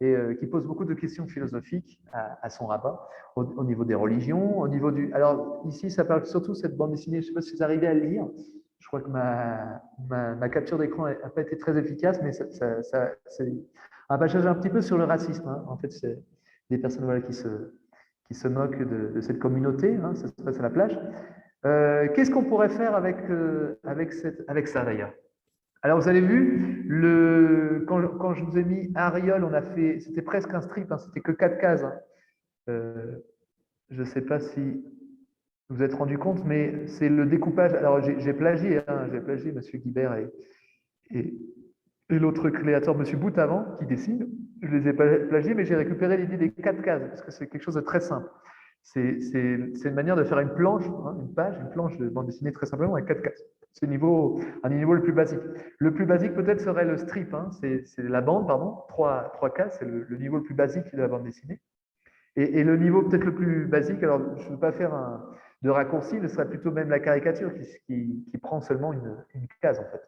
Speaker 2: et qui pose beaucoup de questions philosophiques à son rabat, au niveau des religions, au niveau du... Alors ici, ça parle surtout de cette bande dessinée, je ne sais pas si vous arrivez à le lire, je crois que ma capture d'écran n'a pas été très efficace, mais c'est un passage un petit peu sur le racisme. Hein. En fait, c'est des personnes voilà, qui se moquent de cette communauté, hein, ça se passe à la plage. Qu'est-ce qu'on pourrait faire avec ça d'ailleurs? Alors, vous avez vu, quand je vous ai mis Ariol, on a fait, c'était presque un strip, hein, c'était que 4 cases. Hein. Je ne sais pas si vous vous êtes rendu compte, mais c'est le découpage. Alors, j'ai plagié, hein, j'ai plagié M. Guibert et, et l'autre créateur, M. Boutavant, qui dessine. Je les ai plagiés, mais j'ai récupéré l'idée des 4 cases, parce que c'est quelque chose de très simple. C'est une manière de faire une planche, hein, une planche de bande dessinée très simplement avec 4 cases. C'est un niveau le plus basique. Le plus basique peut-être serait le strip, hein, c'est la bande, pardon, 3 cases, c'est le niveau le plus basique de la bande dessinée. Et le niveau peut-être le plus basique, alors je ne veux pas faire de raccourci, ce serait plutôt même la caricature qui prend seulement une case en fait.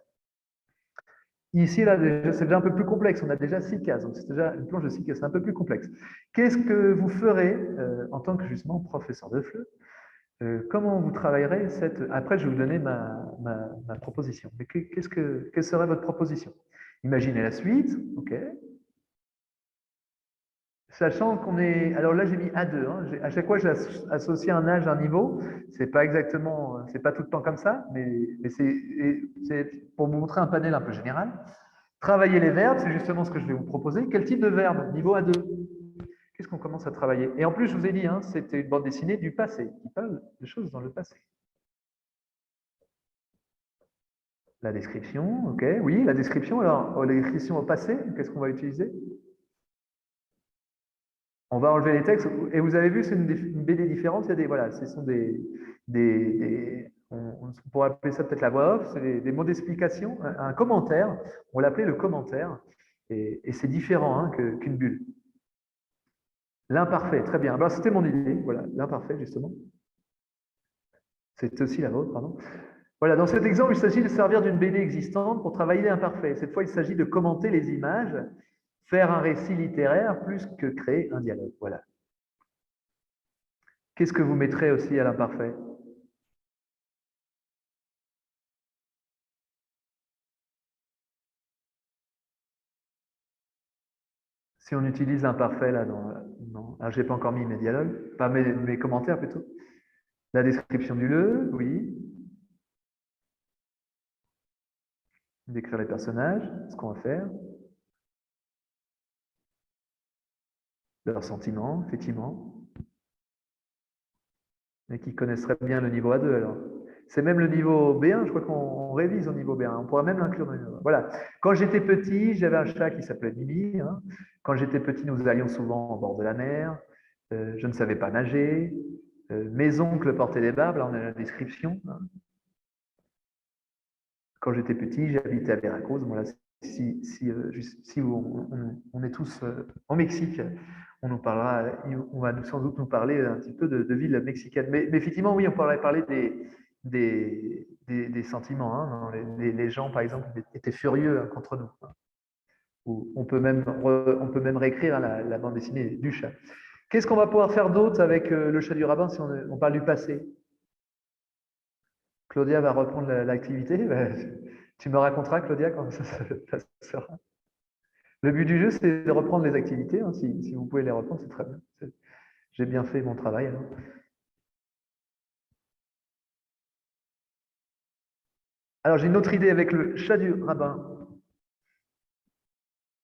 Speaker 2: Ici, là, c'est déjà un peu plus complexe. On a déjà 6 cases. Donc, c'est déjà une planche de 6 cases. C'est un peu plus complexe. Qu'est-ce que vous ferez en tant que justement professeur de FLE? Comment vous travaillerez cette... Après, je vais vous donner ma proposition. Mais quelle serait votre proposition? Imaginez la suite. OK. Sachant qu'on est... Alors là, j'ai mis A2. Hein. À chaque fois, j'ai associé un âge, un niveau. C'est pas exactement... C'est pas tout le temps comme ça, mais c'est pour vous montrer un panel un peu général. Travailler les verbes, c'est justement ce que je vais vous proposer. Quel type de verbe? Niveau A2. Qu'est-ce qu'on commence à travailler? Et en plus, je vous ai dit, hein, c'était une bande dessinée du passé, qui parle de choses dans le passé. La description, ok, oui, la description. Alors, la description au passé, qu'est-ce qu'on va utiliser? On va enlever les textes. Et vous avez vu, c'est une BD différente. Il y a des, voilà, ce sont on pourrait appeler ça peut-être la voix off, c'est des mots d'explication, un commentaire. On l'appelait le commentaire. Et c'est différent hein, qu'une bulle. L'imparfait, très bien. Alors, c'était mon idée, voilà, l'imparfait, justement. C'est aussi la vôtre, pardon. Voilà, dans cet exemple, il s'agit de servir d'une BD existante pour travailler l'imparfait. Cette fois, il s'agit de commenter les images, faire un récit littéraire plus que créer un dialogue. Voilà. Qu'est-ce que vous mettrez aussi à l'imparfait? Si on utilise l'imparfait là alors j'ai pas encore mis mes dialogues, pas mes commentaires plutôt. La description du lieu, oui. Décrire les personnages, ce qu'on va faire. Leurs sentiments, effectivement. Et qui connaisseraient bien le niveau A2 alors. C'est même le niveau B1, je crois qu'on révise au niveau B1. On pourrait même l'inclure dans le niveau. Voilà. Quand j'étais petit, j'avais un chat qui s'appelait Mimi. Hein. Quand j'étais petit, nous allions souvent au bord de la mer. Je ne savais pas nager. Mes oncles portaient des barbes. Là, on a la description. Hein. Quand j'étais petit, j'habitais à Veracruz. Bon, là, si on est tous au Mexique, on nous parlera, on va sans doute nous parler un petit peu de villes mexicaines. Mais effectivement, oui, on pourrait parler des sentiments. Hein. Les gens, par exemple, étaient furieux hein, contre nous. Hein. On peut même réécrire la bande dessinée du chat. Qu'est-ce qu'on va pouvoir faire d'autre avec le chat du rabbin si on parle du passé? Claudia va reprendre l'activité. Tu me raconteras, Claudia, quand ça se passera. Le but du jeu, c'est de reprendre les activités. Hein. Si vous pouvez les reprendre, c'est très bien. J'ai bien fait mon travail. Alors, alors j'ai une autre idée avec le chat du rabbin.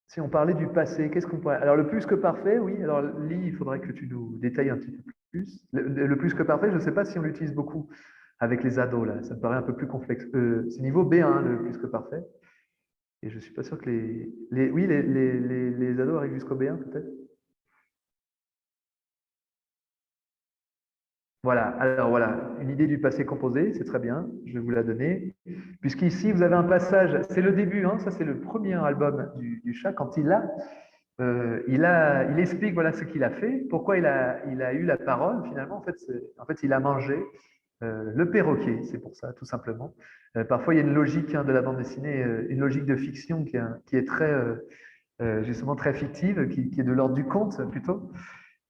Speaker 2: Si on parlait du passé, qu'est-ce qu'on pourrait... Alors, le plus que parfait, oui. Alors, Lee, il faudrait que tu nous détailles un petit peu plus. Le plus que parfait, je ne sais pas si on l'utilise beaucoup avec les ados, là. Ça me paraît un peu plus complexe. C'est niveau B1, le plus que parfait. Et je ne suis pas sûr que oui, les ados arrivent jusqu'au B1, peut-être. Voilà, alors voilà, une idée du passé composé, c'est très bien, je vais vous la donner. Puisqu'ici, vous avez un passage, c'est le début, hein, ça c'est le premier album du chat, quand il explique voilà ce qu'il a fait, pourquoi il a eu la parole finalement. En fait il a mangé le perroquet, c'est pour ça, tout simplement. Parfois, il y a une logique de la bande dessinée, une logique de fiction qui est très, justement, très fictive, qui est de l'ordre du conte plutôt.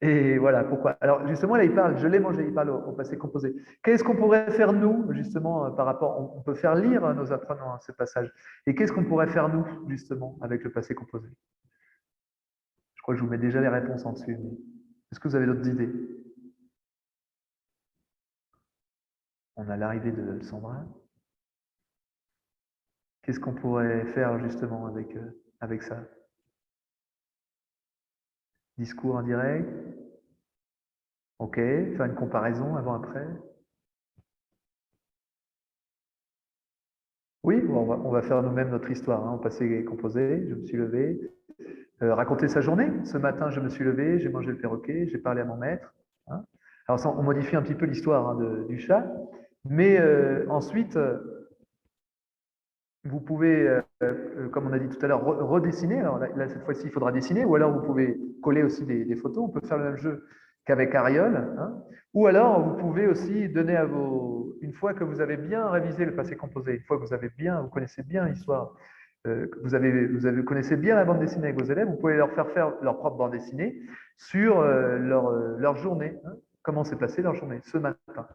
Speaker 2: Et voilà pourquoi. Alors, justement, là, il parle, je l'ai mangé, il parle au passé composé. Qu'est-ce qu'on pourrait faire, nous, justement, par rapport, on peut faire lire à nos apprenants ce passage. Et qu'est-ce qu'on pourrait faire, nous, justement, avec le passé composé? Je crois que je vous mets déjà les réponses en dessus. Mais est-ce que vous avez d'autres idées? On a l'arrivée de Sandra. Qu'est-ce qu'on pourrait faire, justement, avec ça? Discours indirect? Ok, faire une comparaison avant-après? Oui, bon, on va faire nous-mêmes notre histoire, hein, au passé composé. Je me suis levé. Raconter sa journée. Ce matin, je me suis levé, j'ai mangé le perroquet, j'ai parlé à mon maître. Hein. Alors, ça, on modifie un petit peu l'histoire du chat, mais ensuite, vous pouvez, comme on a dit tout à l'heure, redessiner. Alors là, cette fois-ci, il faudra dessiner, ou alors vous pouvez coller aussi des photos. On peut faire le même jeu qu'avec Ariol. Hein. Ou alors, vous pouvez aussi donner à une fois que vous avez bien révisé le passé composé, une fois que vous connaissez bien l'histoire, que vous connaissez bien la bande dessinée avec vos élèves, vous pouvez leur faire leur propre bande dessinée sur leur journée. Hein. Comment s'est passée leur journée ce matin.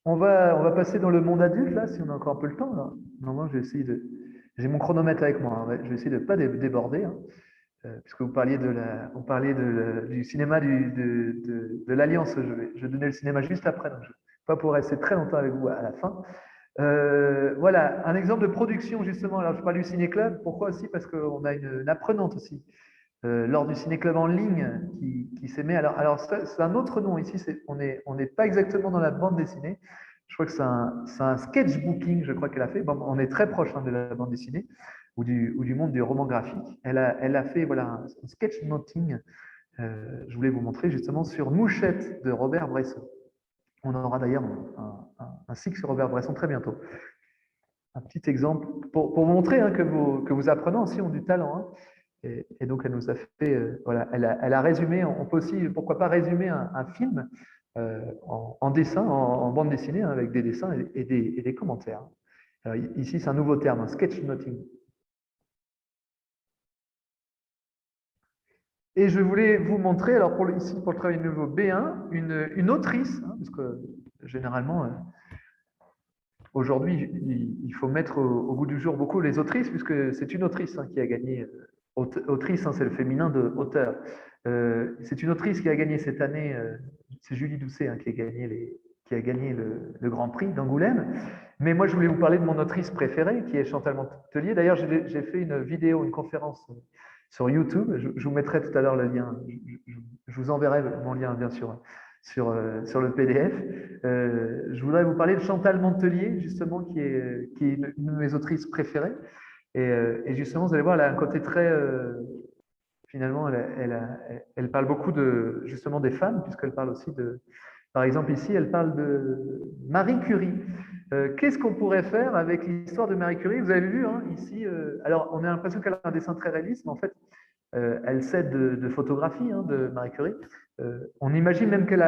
Speaker 2: On va passer dans le monde adulte, là, si on a encore un peu le temps. Là. Normalement, j'ai mon chronomètre avec moi. Hein. Je vais essayer de ne pas déborder, hein, puisque vous parliez du cinéma de l'Alliance. Je vais donner le cinéma juste après, donc je ne vais pas pouvoir rester très longtemps avec vous à la fin. Voilà, un exemple de production, justement. Alors, je parle du Ciné-Club. Pourquoi aussi? Parce qu'on a une apprenante aussi, lors du Ciné-Club en ligne, qui s'est mis. Alors c'est un autre nom ici. On n'est pas exactement dans la bande dessinée. Je crois que c'est un sketchbooking, je crois qu'elle a fait. Bon, on est très proche de la bande dessinée ou du monde du roman graphique. Elle a fait voilà, un sketchnoting. Je voulais vous montrer justement sur Mouchette de Robert Bresson. On aura d'ailleurs un cycle sur Robert Bresson très bientôt. Un petit exemple pour vous montrer hein, que vos apprenants aussi ont du talent. Hein. Et donc, elle nous a fait, voilà, elle a résumé, on peut aussi, pourquoi pas résumer un film en dessin, en bande dessinée, hein, avec des dessins et des commentaires. Alors, ici, c'est un nouveau terme, un sketchnoting. Et je voulais vous montrer, alors ici, pour le travail niveau B1, une autrice, hein, parce que généralement, aujourd'hui, il faut mettre au goût du jour beaucoup les autrices, puisque c'est une autrice hein, qui a gagné. Autrice, hein, c'est le féminin de auteur. C'est une autrice qui a gagné cette année, c'est Julie Doucet hein, qui a gagné le Grand Prix d'Angoulême. Mais moi, je voulais vous parler de mon autrice préférée, qui est Chantal Montelier. D'ailleurs, j'ai fait une vidéo, une conférence sur YouTube. Je vous mettrai tout à l'heure le lien. Je vous enverrai mon lien, bien sûr, sur le PDF. Je voudrais vous parler de Chantal Montelier, justement, qui est une de mes autrices préférées. Et justement, vous allez voir, elle a un côté très. Finalement, elle parle beaucoup justement des femmes, puisqu'elle parle aussi de. Par exemple, ici, elle parle de Marie Curie. Qu'est-ce qu'on pourrait faire avec l'histoire de Marie Curie? Vous avez vu, hein, ici, alors on a l'impression qu'elle a un dessin très réaliste, mais en fait, elle cède de photographie hein, de Marie Curie. On imagine même elle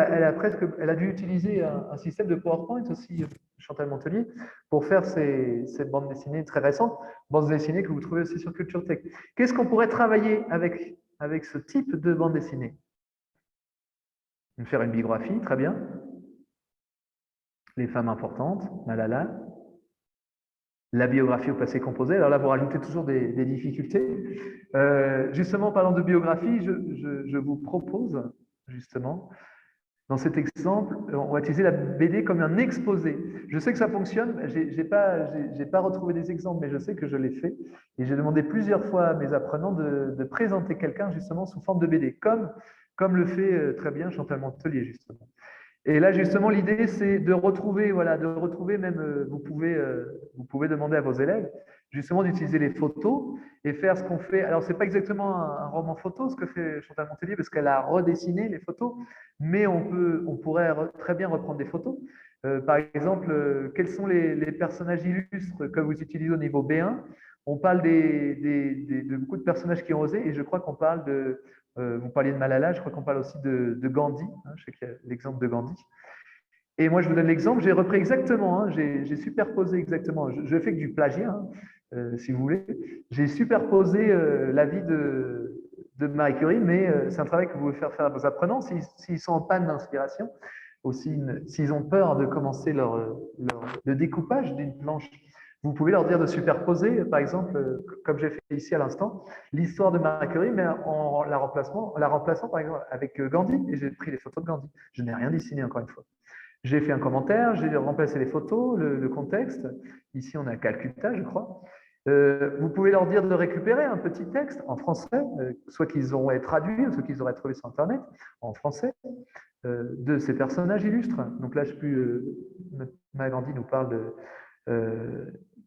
Speaker 2: a dû utiliser un système de PowerPoint aussi, Chantal Montelier, pour faire ces bandes dessinées très récentes, bandes dessinées que vous trouvez aussi sur Culture Tech. Qu'est-ce qu'on pourrait travailler avec ce type de bande dessinée? Faire une biographie, très bien. Les femmes importantes, Malala. La biographie au passé composé. Alors là, vous rajoutez toujours des difficultés. Justement, parlant de biographie, je vous propose, justement, dans cet exemple, on va utiliser la BD comme un exposé. Je sais que ça fonctionne, je n'ai pas retrouvé des exemples, mais je sais que je l'ai fait. Et j'ai demandé plusieurs fois à mes apprenants de présenter quelqu'un, justement, sous forme de BD, comme le fait très bien Chantal Montelier, justement. Et là, justement, l'idée, c'est de retrouver même, vous pouvez demander à vos élèves, justement d'utiliser les photos et faire ce qu'on fait. Alors, ce n'est pas exactement un roman photo, ce que fait Chantal Montelier, parce qu'elle a redessiné les photos, mais on pourrait très bien reprendre des photos. Par exemple, quels sont les personnages illustres que vous utilisez au niveau B1? On parle de beaucoup de personnages qui ont osé, et je crois qu'on parle vous parliez de Malala, je crois qu'on parle aussi de Gandhi, hein, je sais qu'il y a l'exemple de Gandhi. Et moi, je vous donne l'exemple, j'ai repris exactement, hein, j'ai superposé exactement, je fais que du plagiat, hein, si vous voulez. J'ai superposé la vie de Marie Curie, mais c'est un travail que vous pouvez faire à vos apprenants s'ils sont en panne d'inspiration, aussi s'ils ont peur de commencer le découpage d'une planche. Vous pouvez leur dire de superposer, par exemple, comme j'ai fait ici à l'instant, l'histoire de Marie Curie, mais en la remplaçant par exemple avec Gandhi, et j'ai pris les photos de Gandhi. Je n'ai rien dessiné encore une fois. J'ai fait un commentaire, j'ai remplacé les photos, le contexte. Ici, on a Calcutta, je crois. Vous pouvez leur dire de récupérer un petit texte en français, soit qu'ils auraient traduit, soit qu'ils auraient trouvé sur Internet, en français, de ces personnages illustres. Donc là, Gandhi nous parle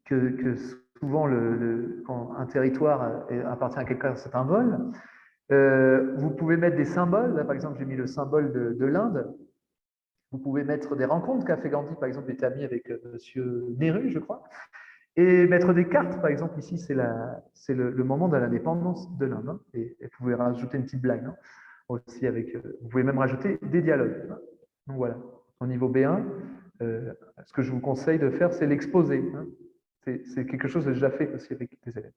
Speaker 2: que souvent, quand un territoire appartient à quelqu'un, c'est un vol. Vous pouvez mettre des symboles. Là, par exemple, j'ai mis le symbole de l'Inde. Vous pouvez mettre des rencontres qu'a fait Gandhi, par exemple, il était ami avec Monsieur Nehru, je crois, et mettre des cartes, par exemple, ici, c'est le moment de l'indépendance de l'Inde, hein, et vous pouvez rajouter une petite blague, hein, aussi avec, vous pouvez même rajouter des dialogues. Hein. Donc voilà, au niveau B1, ce que je vous conseille de faire, c'est l'exposer. Hein. C'est quelque chose que j'ai déjà fait aussi avec des élèves.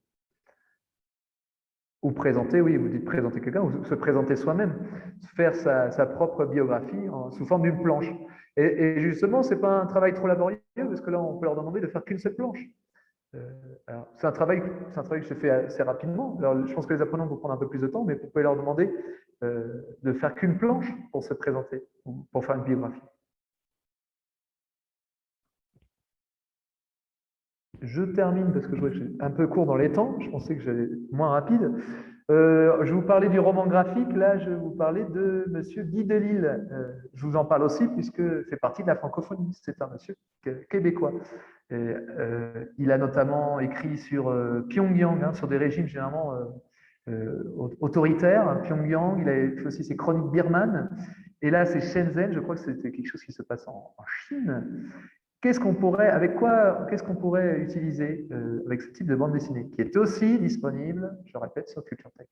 Speaker 2: Ou présenter, oui, vous dites présenter quelqu'un, ou se présenter soi-même, faire sa propre biographie sous forme d'une planche. Et justement, ce n'est pas un travail trop laborieux, parce que là, on peut leur demander de faire qu'une seule planche. C'est un travail que je fais assez rapidement. Alors, je pense que les apprenants vont prendre un peu plus de temps, mais vous pouvez leur demander de faire qu'une planche pour se présenter, ou pour faire une biographie. Je termine parce que je suis un peu court dans les temps. Je pensais que j'allais moins rapide. Je vous parlais du roman graphique. Là, je vous parlais de Monsieur Guy Delisle. Je vous en parle aussi puisque c'est partie de la francophonie. C'est un monsieur québécois. Et, il a notamment écrit sur Pyongyang, hein, sur des régimes généralement autoritaires. Pyongyang. Il a fait aussi ses chroniques birmanes. Et là, c'est Shenzhen. Je crois que c'était quelque chose qui se passe en Chine. Qu'est-ce qu'on pourrait utiliser avec ce type de bande dessinée, qui est aussi disponible, je répète, sur Culture Tech.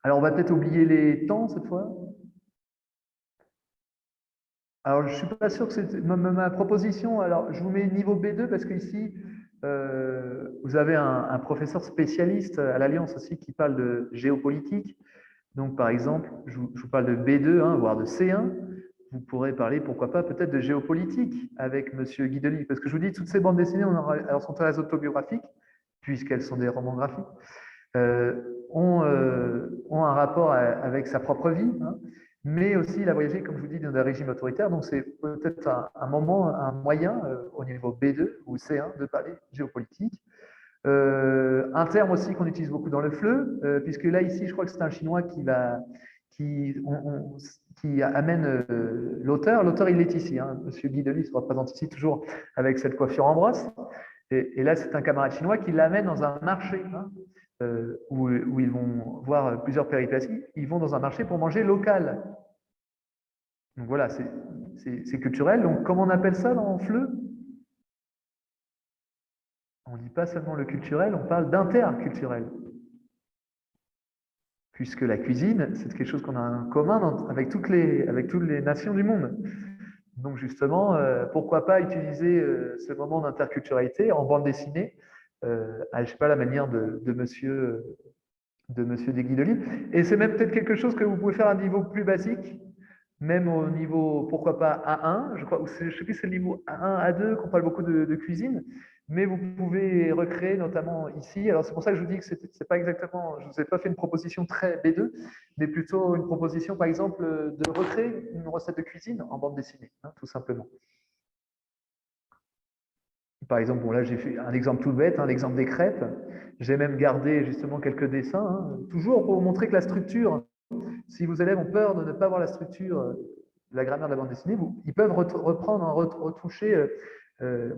Speaker 2: Alors, on va peut-être oublier les temps cette fois. Alors, je ne suis pas sûr que c'est ma proposition. Alors, je vous mets niveau B2 parce qu'ici, vous avez un professeur spécialiste à l'Alliance aussi qui parle de géopolitique. Donc, par exemple, je vous parle de B2, hein, voire de C1. Vous pourrez parler, pourquoi pas, peut-être de géopolitique avec M. Guy Delisle. Parce que je vous dis, toutes ces bandes dessinées, elles sont très autobiographiques, puisqu'elles sont des romans graphiques, ont un rapport avec sa propre vie, hein, mais aussi il a voyagé, comme je vous dis, dans un régime autoritaire. Donc, c'est peut-être un moyen, au niveau B2 ou C1, de parler géopolitique. Un terme aussi qu'on utilise beaucoup dans le FLE, puisque là, ici, je crois que c'est un Chinois qui amène l'auteur. L'auteur, il est ici. Hein. Monsieur Guy Delisle se représente ici toujours avec cette coiffure en brosse. Et là, c'est un camarade chinois qui l'amène dans un marché, hein, où ils vont voir plusieurs péripéties. Ils vont dans un marché pour manger local. Donc voilà, c'est culturel. Donc, comment on appelle ça dans FLE? On ne dit pas seulement le culturel, on parle d'interculturel. Puisque la cuisine, c'est quelque chose qu'on a en commun avec toutes les nations du monde. Donc justement, pourquoi pas utiliser ce moment d'interculturalité en bande dessinée, je ne sais pas, la manière de Monsieur Guy Delisle. Et c'est même peut-être quelque chose que vous pouvez faire à un niveau plus basique, même au niveau, pourquoi pas, A1, je ne sais plus si c'est le niveau A1, A2, qu'on parle beaucoup de cuisine, mais vous pouvez recréer notamment ici. Alors c'est pour ça que je vous dis que c'est pas exactement, je ne vous ai pas fait une proposition très B2, mais plutôt une proposition, par exemple, de recréer une recette de cuisine en bande dessinée, hein, tout simplement. Par exemple, bon, là j'ai fait un exemple tout bête, hein, l'exemple des crêpes. J'ai même gardé justement quelques dessins, hein, toujours pour vous montrer que la structure, si vos élèves ont peur de ne pas voir la structure, la grammaire de la bande dessinée, ils peuvent reprendre, retoucher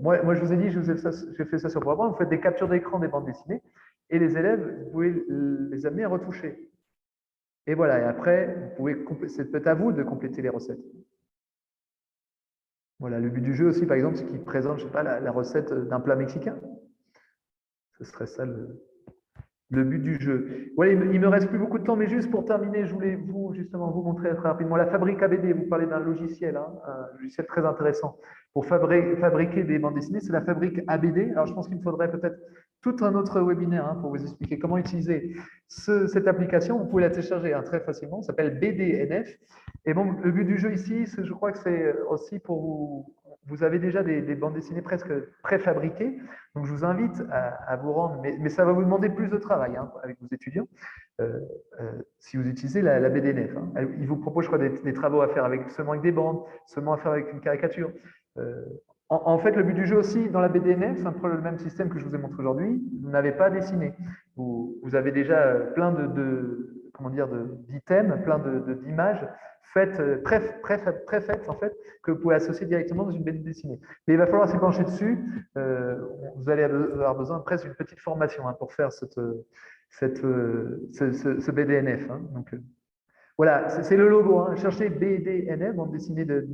Speaker 2: Moi, je vous ai dit, j'ai fait ça sur PowerPoint. Vous faites des captures d'écran des bandes dessinées et les élèves, vous pouvez les amener à retoucher. Et voilà, et après, c'est peut-être à vous de compléter les recettes. Voilà, le but du jeu aussi, par exemple, c'est qu'il présente, je sais pas, la recette d'un plat mexicain. Ce serait ça le but du jeu. Voilà, il me reste plus beaucoup de temps, mais juste pour terminer, je voulais justement vous montrer très rapidement la fabrique ABD. Vous parlez d'un logiciel, hein, un logiciel très intéressant pour fabriquer des bandes dessinées. C'est la fabrique ABD. Alors, je pense qu'il me faudrait peut-être tout un autre webinaire hein, pour vous expliquer comment utiliser cette application. Vous pouvez la télécharger hein, très facilement. Ça s'appelle BDNF. Et bon, le but du jeu ici, je crois que c'est aussi pour vous. Vous avez déjà des bandes dessinées presque préfabriquées. Donc, je vous invite à vous rendre, mais ça va vous demander plus de travail hein, avec vos étudiants si vous utilisez la BDNF. Hein. Il vous propose, je crois, des travaux à faire seulement avec des bandes, seulement à faire avec une caricature. En fait, le but du jeu aussi, dans la BDNF, c'est un peu le même système que je vous ai montré aujourd'hui. Vous n'avez pas dessiné. Vous avez déjà plein d'items, plein d'images préfaites, en fait, que vous pouvez associer directement dans une bande dessinée. Mais il va falloir s'y pencher dessus. Vous allez avoir besoin presque d'une petite formation hein, pour faire ce BDNF. Hein. Donc, voilà, c'est le logo. Hein. Cherchez BDNF, bande dessinée de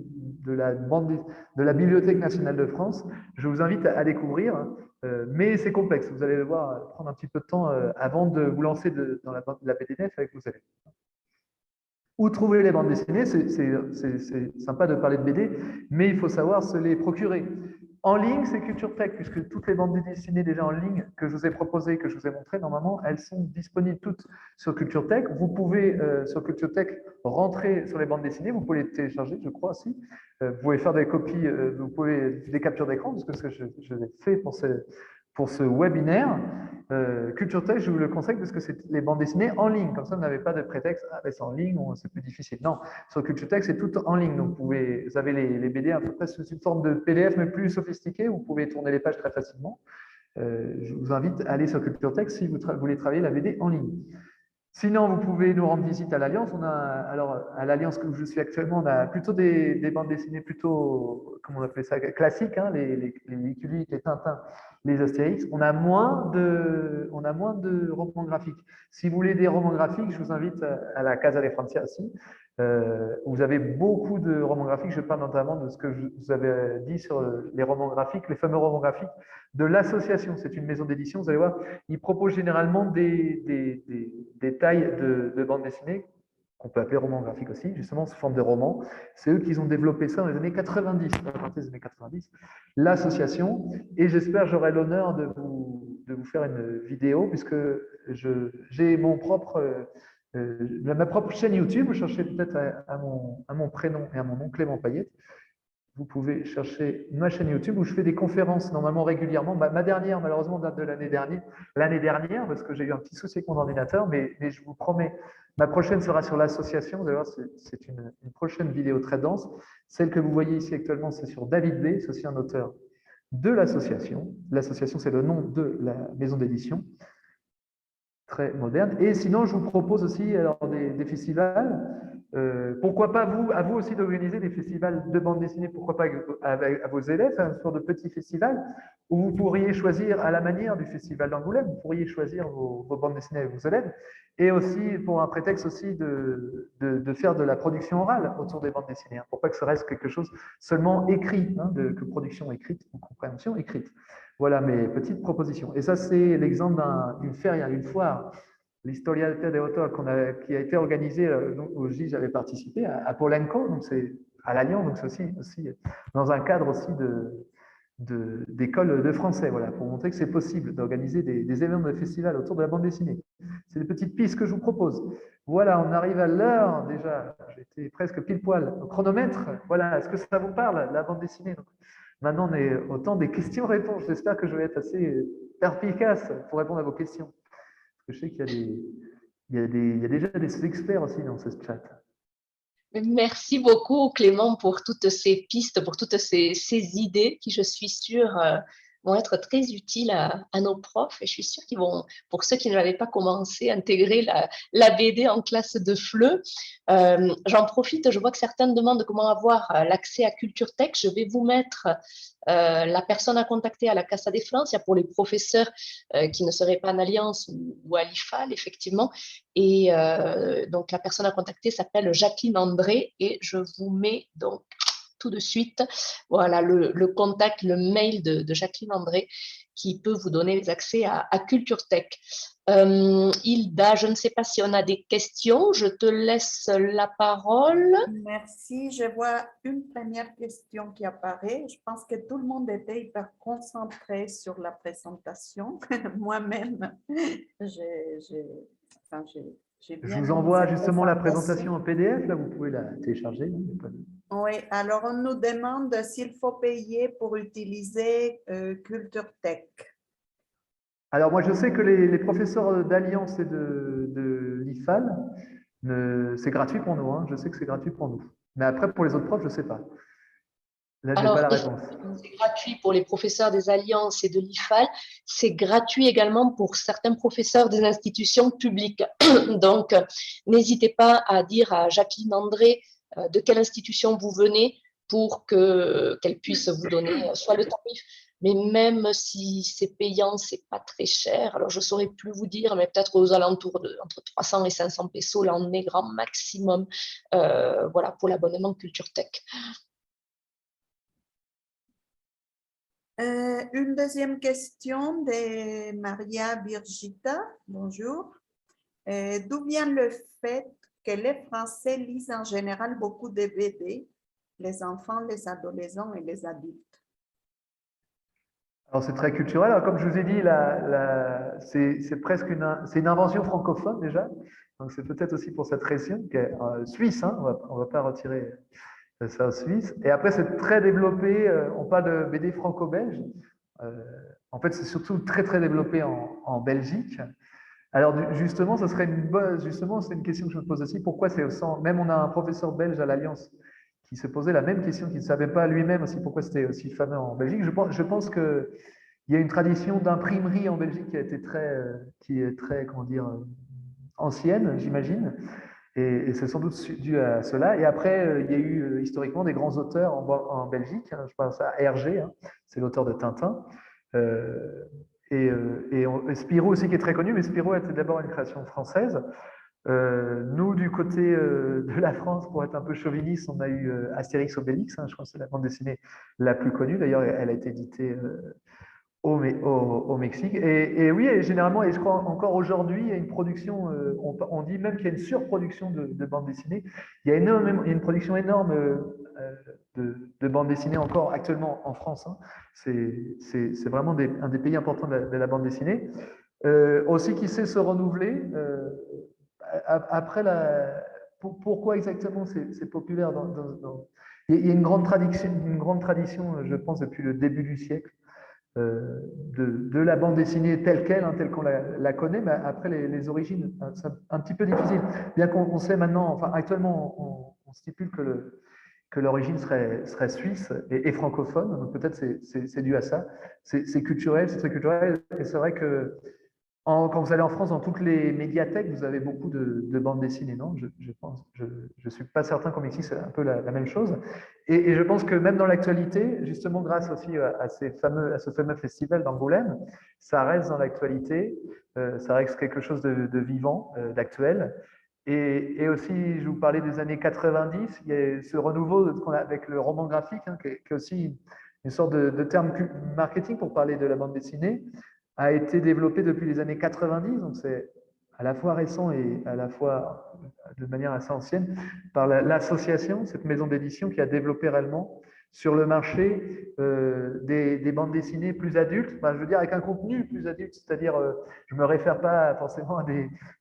Speaker 2: la Bibliothèque nationale de France. Je vous invite à découvrir, mais c'est complexe. Vous allez devoir prendre un petit peu de temps avant de vous lancer dans la BDNF avec vos élèves. Où trouver les bandes dessinées, c'est sympa de parler de BD, mais il faut savoir se les procurer. En ligne, c'est Culture Tech, puisque toutes les bandes dessinées déjà en ligne que je vous ai proposées, que je vous ai montrées, normalement, elles sont disponibles toutes sur Culture Tech. Vous pouvez, sur Culture Tech, rentrer sur les bandes dessinées. Vous pouvez les télécharger, je crois aussi. Vous pouvez faire des copies, vous pouvez des captures d'écran, parce que ce que je l'ai fait pour ce webinaire. Culture Tech, je vous le conseille parce que c'est les bandes dessinées en ligne. Comme ça, vous n'avez pas de prétexte, ah, ben c'est en ligne, c'est plus difficile. Non, sur Culture Tech, c'est tout en ligne. Donc, vous avez les BD un peu près sous une forme de PDF, mais plus sophistiquée. Vous pouvez tourner les pages très facilement. Je vous invite à aller sur Culture Tech si vous voulez travailler la BD en ligne. Sinon, vous pouvez nous rendre visite à l'Alliance. Alors, à l'Alliance que je suis actuellement, on a plutôt des bandes dessinées plutôt, comment on appelle ça, classiques, hein, les Lucky Luke, les Tintin, les Astérix. On a moins de romans graphiques. Si vous voulez des romans graphiques, je vous invite à la Casa de Francia aussi. Vous avez beaucoup de romans graphiques. Je parle notamment de ce que je vous avais dit sur les romans graphiques, les fameux romans graphiques de l'association. C'est une maison d'édition. Vous allez voir, ils proposent généralement des tailles de bande dessinée qu'on peut appeler romans graphiques aussi, justement sous forme de romans. C'est eux qui ont développé ça dans les années 90, à partir des années 90, l'association. Et j'espère que j'aurai l'honneur de vous faire une vidéo, puisque j'ai ma propre chaîne YouTube. Vous cherchez peut-être à mon prénom et à mon nom, Clément Payette. Vous pouvez chercher ma chaîne YouTube où je fais des conférences normalement régulièrement. Ma dernière, malheureusement, date de l'année dernière, parce que j'ai eu un petit souci avec mon ordinateur, mais je vous promets, ma prochaine sera sur l'association. Vous allez voir, c'est une prochaine vidéo très dense. Celle que vous voyez ici actuellement, c'est sur David B. C'est aussi un auteur de l'association. L'association, c'est le nom de la maison d'édition, très moderne. Et sinon, je vous propose aussi alors, des festivals. Pourquoi pas à vous aussi d'organiser des festivals de bande dessinée, pourquoi pas à vos élèves, un sort de petits festivals où vous pourriez choisir à la manière du festival d'Angoulême, vous pourriez choisir vos bandes dessinées avec vos élèves, et aussi pour un prétexte aussi de faire de la production orale autour des bandes dessinées, hein, pour pas que ce reste quelque chose seulement écrit, hein, que production écrite ou compréhension écrite. Voilà mes petites propositions. Et ça, c'est l'exemple d'une feria, d'une foire, l'Historiata de Autor qui a été organisée, au JIS, j'avais participé, à Polenco, donc c'est à l'Alliance, donc c'est aussi dans un cadre aussi d'école de français, voilà, pour montrer que c'est possible d'organiser des événements de festival autour de la bande dessinée. C'est des petites pistes que je vous propose. Voilà, on arrive à l'heure déjà, j'étais presque pile poil au chronomètre. Voilà, est-ce que ça vous parle, la bande dessinée? Donc, maintenant, on est au temps des questions-réponses. J'espère que je vais être assez perspicace pour répondre à vos questions. Parce que je sais qu'il y a déjà des experts aussi dans ce chat.
Speaker 1: Merci beaucoup, Clément, pour toutes ces pistes, pour toutes ces idées qui, je suis sûre, vont être très utiles à nos profs. Et je suis sûre qu'ils vont, pour ceux qui ne l'avaient pas commencé, intégrer la BD en classe de FLE. J'en profite, je vois que certaines demandent comment avoir l'accès à Culture Tech. Je vais vous mettre la personne à contacter à la Casa de France. Il y a pour les professeurs qui ne seraient pas en Alliance ou à l'IFAL, effectivement. Et donc, la personne à contacter s'appelle Jacqueline André et je vous mets donc tout de suite voilà, le contact, le mail de Jacqueline André qui peut vous donner les accès à Culture Tech. Hilda, je ne sais pas si on a des questions. Je te laisse la parole.
Speaker 3: Merci. Je vois une première question qui apparaît. Je pense que tout le monde était hyper concentré sur la présentation. Moi-même, enfin, j'ai
Speaker 2: Je
Speaker 3: bien
Speaker 2: vous
Speaker 3: aimé
Speaker 2: envoie
Speaker 3: cette
Speaker 2: justement la
Speaker 3: présentation.
Speaker 2: présentation en PDF, là vous pouvez la télécharger.
Speaker 3: Oui, alors on nous demande s'il faut payer pour utiliser Culture Tech.
Speaker 2: Alors moi je sais que les professeurs d'Alliance et de l'IFAL, c'est gratuit pour nous, hein. Je sais que c'est gratuit pour nous. Mais après pour les autres profs, je ne sais pas. Là, je n'ai pas
Speaker 1: Alors,
Speaker 2: la réponse.
Speaker 1: c'est gratuit pour les professeurs des Alliances et de l'IFAL. C'est gratuit également pour certains professeurs des institutions publiques. Donc, n'hésitez pas à dire à Jacqueline André de quelle institution vous venez pour qu'elle puisse vous donner soit le tarif, mais même si c'est payant, c'est pas très cher. Alors, je ne saurais plus vous dire, mais peut-être aux alentours de entre 300 et 500 pesos l'année grand maximum, voilà, pour l'abonnement Culture Tech.
Speaker 3: Une deuxième question de Maria Birgitta. Bonjour. D'où vient le fait que les Français lisent en général beaucoup de BD, les enfants, les adolescents et les adultes?
Speaker 2: Alors c'est très culturel. Alors, comme je vous ai dit, c'est presque une invention francophone déjà. Donc c'est peut-être aussi pour cette raison suisse. Hein, on va pas retirer ça aux Suisse. Et après c'est très développé. On parle de BD franco-belge. Euh, en fait c'est surtout très très développé en Belgique. Alors justement, ça serait justement c'est une question que je me pose aussi. Pourquoi c'est au centre? Même on a un professeur belge à l'Alliance qui se posait la même question, qui ne savait pas lui-même aussi pourquoi c'était aussi fameux en Belgique. Je pense que il y a une tradition d'imprimerie en Belgique qui a été qui est très, comment dire, ancienne, j'imagine. Et c'est sans doute dû à cela. Et après, il y a eu historiquement des grands auteurs en Belgique. Hein. Je pense à Hergé, hein, c'est l'auteur de Tintin. Euh, et Spirou aussi qui est très connu, mais Spirou était d'abord une création française. Nous, du côté de la France, pour être un peu chauviniste, on a eu Astérix Obélix, hein, je crois que c'est la bande dessinée la plus connue. D'ailleurs, elle a été éditée au Mexique. Et oui, et généralement, et je crois encore aujourd'hui, il y a une production, on dit même qu'il y a une surproduction de bandes dessinées. Il y a une production énorme de bandes dessinées encore actuellement en France. Hein. C'est vraiment un des pays importants de la bande dessinée. Aussi qui sait se renouveler. Après, pourquoi exactement c'est populaire il y a une grande tradition, je pense, depuis le début du siècle de la bande dessinée telle qu'elle, hein, telle qu'on la connaît, mais après les origines, c'est un petit peu difficile. Bien qu'on sait maintenant, enfin actuellement, on stipule que l'origine serait suisse et francophone, donc peut-être c'est dû à ça. C'est culturel, c'est très culturel, et c'est vrai que quand vous allez en France, dans toutes les médiathèques, vous avez beaucoup de bandes dessinées, non? Je pense, je suis pas certain qu'au Mexique, c'est un peu la même chose. Et je pense que même dans l'actualité, justement grâce aussi à ce fameux festival d'Angoulême, ça reste dans l'actualité, ça reste quelque chose de vivant, d'actuel. Et aussi, je vous parlais des années 90, il y a ce renouveau avec le roman graphique, hein, qui est aussi une sorte de terme marketing pour parler de la bande dessinée a été développé depuis les années 90, donc c'est à la fois récent et à la fois de manière assez ancienne, par l'association, cette maison d'édition qui a développé réellement sur le marché des bandes dessinées plus adultes, je veux dire avec un contenu plus adulte, c'est-à-dire je ne me réfère pas forcément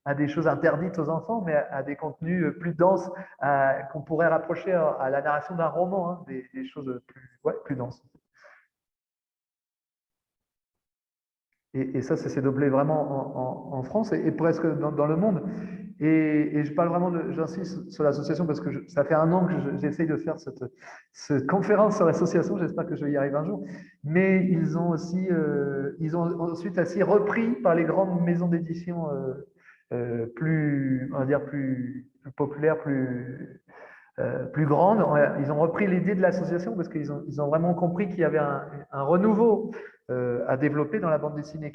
Speaker 2: à des choses interdites aux enfants, mais à des contenus plus denses qu'on pourrait rapprocher à la narration d'un roman, hein, des choses plus denses. Et ça s'est développé vraiment en France et presque dans le monde. Et je parle vraiment, j'insiste sur l'association parce que ça fait 1 an que j'essaye de faire cette conférence sur l'association. J'espère que je vais y arriver un jour. Mais ils ont ensuite aussi repris par les grandes maisons d'édition plus, on va dire, plus populaires, plus grandes. Ils ont repris l'idée de l'association parce qu'ils ont vraiment compris qu'il y avait un renouveau à développer dans la bande dessinée.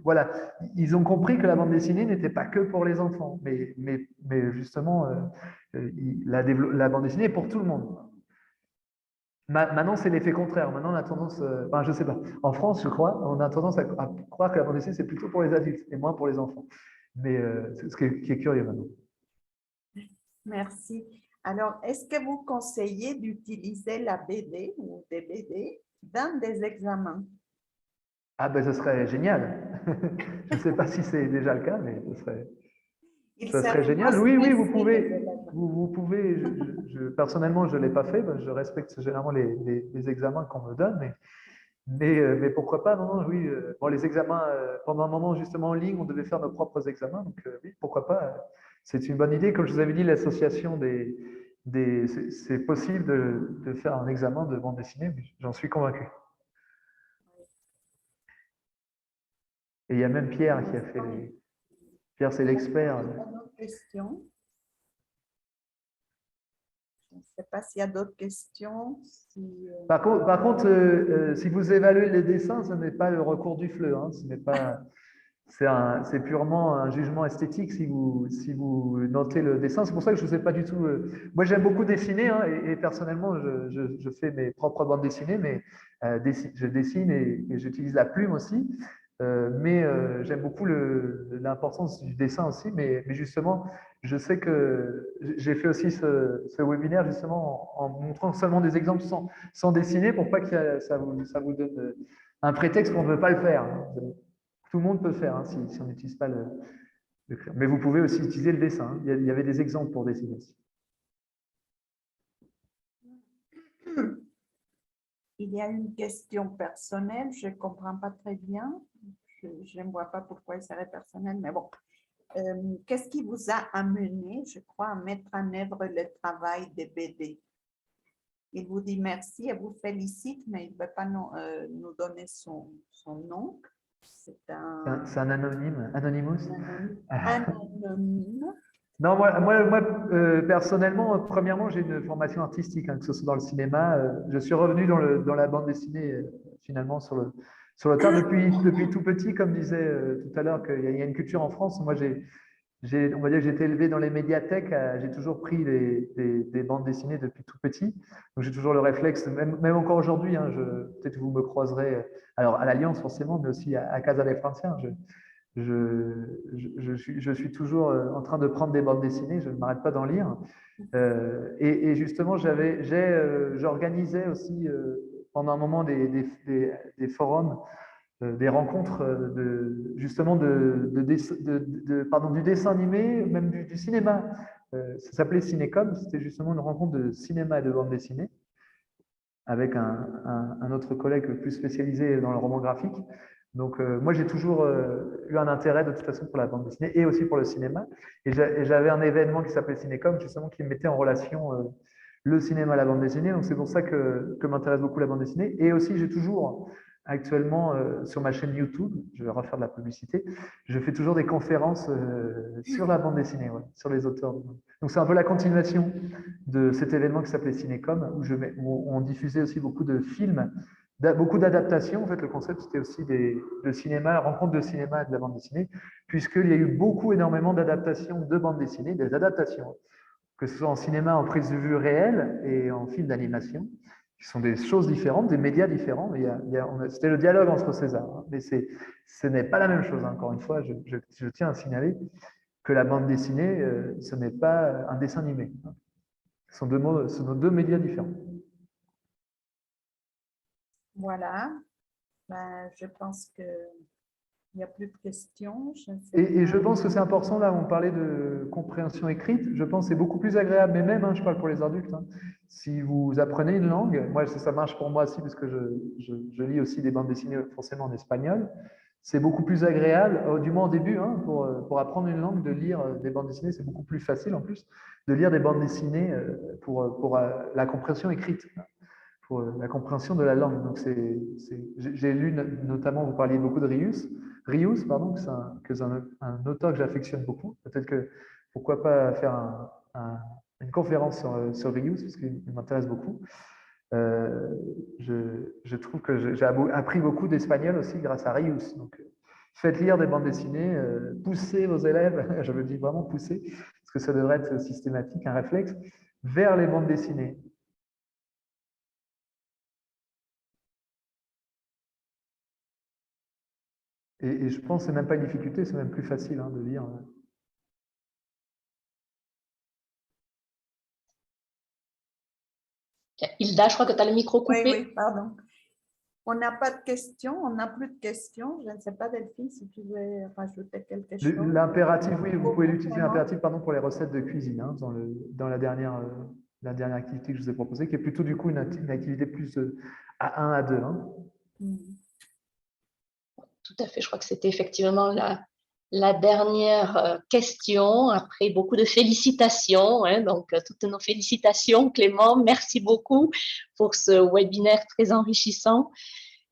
Speaker 2: Voilà, ils ont compris que la bande dessinée n'était pas que pour les enfants, mais justement, la bande dessinée est pour tout le monde. Maintenant, c'est l'effet contraire. Maintenant, on a tendance, enfin, je sais pas, en France, je crois, on a tendance à croire que la bande dessinée, c'est plutôt pour les adultes et moins pour les enfants. Mais c'est ce qui est curieux maintenant.
Speaker 3: Merci. Alors, est-ce que vous conseillez d'utiliser la BD ou des BD dans des examens?
Speaker 2: Ah ben, ce serait génial. Je ne sais pas si c'est déjà le cas, mais ça serait génial. Oui, vous pouvez. Personnellement, je ne l'ai pas fait. Je respecte généralement les examens qu'on me donne, mais pourquoi pas? Non, oui. Bon, les examens, pendant un moment, justement, en ligne, on devait faire nos propres examens. Donc, oui, pourquoi pas? C'est une bonne idée. Comme je vous avais dit, l'association c'est possible de faire un examen de bande dessinée. J'en suis convaincu. Et il y a même Pierre qui a fait Pierre, c'est l'expert.
Speaker 3: D'autres questions? Je ne sais pas s'il y a d'autres questions.
Speaker 2: Par contre, si vous évaluez les dessins, ce n'est pas le recours du fleu. Hein, ce n'est pas. C'est purement un jugement esthétique si vous notez le dessin. C'est pour ça que je ne sais pas du tout. Moi, j'aime beaucoup dessiner hein, et personnellement, je fais mes propres bandes dessinées, mais je dessine et j'utilise la plume aussi. Mais j'aime beaucoup l'importance du dessin aussi. Mais justement, je sais que j'ai fait aussi ce webinaire justement en montrant seulement des exemples sans dessiner pour pas que ça vous donne un prétexte qu'on ne veut pas le faire. Hein. Tout le monde peut faire hein, si on n'utilise pas le crayon. Mais vous pouvez aussi utiliser le dessin. Hein. Il y avait des exemples pour dessiner aussi.
Speaker 3: Il y a une question personnelle, je ne comprends pas très bien. Je ne vois pas pourquoi elle serait personnelle, mais bon. Qu'est-ce qui vous a amené, je crois, à mettre en œuvre le travail des BD? Il vous dit merci, elle vous félicite, mais il ne veut pas nous donner son nom. C'est
Speaker 2: un anonyme, Anonymous.
Speaker 3: Anonyme.
Speaker 2: Non, moi personnellement, premièrement, j'ai une formation artistique, hein, que ce soit dans le cinéma. Je suis revenu dans la bande dessinée, finalement, sur le tard depuis tout petit, comme disait tout à l'heure, qu'il y a une culture en France. Moi, on va dire que j'ai été élevé dans les médiathèques. J'ai toujours pris des bandes dessinées depuis tout petit. Donc, j'ai toujours le réflexe, même encore aujourd'hui, hein, peut-être que vous me croiserez, alors à l'Alliance forcément, mais aussi à Casa des Franciens. Je suis toujours en train de prendre des bandes dessinées, je ne m'arrête pas d'en lire. Et justement, j'organisais aussi pendant un moment des forums, des rencontres justement du dessin animé, même du cinéma. Ça s'appelait Cinécom, c'était justement une rencontre de cinéma et de bande dessinée avec un autre collègue plus spécialisé dans le roman graphique. Donc, moi, j'ai toujours eu un intérêt de toute façon pour la bande dessinée et aussi pour le cinéma. Et j'avais un événement qui s'appelait Cinécom, justement, qui mettait en relation le cinéma et la bande dessinée. Donc, c'est pour ça que m'intéresse beaucoup la bande dessinée. Et aussi, j'ai toujours actuellement sur ma chaîne YouTube, je vais refaire de la publicité, je fais toujours des conférences sur la bande dessinée, ouais, sur les auteurs. Donc, c'est un peu la continuation de cet événement qui s'appelait Cinécom, où on diffusait aussi beaucoup de films, beaucoup d'adaptations. En fait, le concept, c'était aussi de cinéma, rencontre de cinéma et de la bande dessinée, puisqu'il y a eu énormément d'adaptations de bande dessinée, des adaptations, que ce soit en cinéma, en prise de vue réelle et en film d'animation, qui sont des choses différentes, des médias différents. C'était le dialogue entre César, hein, mais ce n'est pas la même chose. Hein. Encore une fois, je tiens à signaler que la bande dessinée, ce n'est pas un dessin animé. Hein. Ce sont deux médias différents.
Speaker 3: Voilà. Ben, je pense qu'il n'y a plus de questions.
Speaker 2: Et je pense que c'est important, là, on parlait de compréhension écrite. Je pense que c'est beaucoup plus agréable, mais même, hein, je parle pour les adultes, hein, si vous apprenez une langue, moi, ça marche pour moi aussi, parce que je lis aussi des bandes dessinées forcément en espagnol. c'est beaucoup plus agréable, du moins au début, hein, pour apprendre une langue, de lire des bandes dessinées. C'est beaucoup plus facile en plus de lire des bandes dessinées pour la compréhension écrite, pour la compréhension de la langue. Donc, j'ai lu notamment, vous parliez beaucoup de Rius, pardon, que c'est un auteur que j'affectionne beaucoup. Peut-être que, pourquoi pas faire une conférence sur Rius, parce qu'il m'intéresse beaucoup. Je trouve que j'ai appris beaucoup d'espagnol aussi grâce à Rius. Donc, faites lire des bandes dessinées, poussez vos élèves, je veux dire vraiment pousser, parce que ça devrait être systématique, un réflexe, vers les bandes dessinées. Et je pense que ce n'est même pas une difficulté, c'est même plus facile de lire.
Speaker 1: Hilda, je crois que tu as le micro coupé.
Speaker 3: Oui, pardon. On n'a pas de questions, on n'a plus de questions. Je ne sais pas, Delphine, si tu veux rajouter quelque chose.
Speaker 2: L'impératif, oui, vous pouvez l'utiliser l'impératif pour les recettes de cuisine, hein, dans la dernière activité que je vous ai proposée, qui est plutôt du coup une activité plus à 1 à 2. Hein.
Speaker 1: Tout à fait, je crois que c'était effectivement la dernière question, après beaucoup de félicitations. Hein, donc, toutes nos félicitations, Clément. Merci beaucoup pour ce webinaire très enrichissant.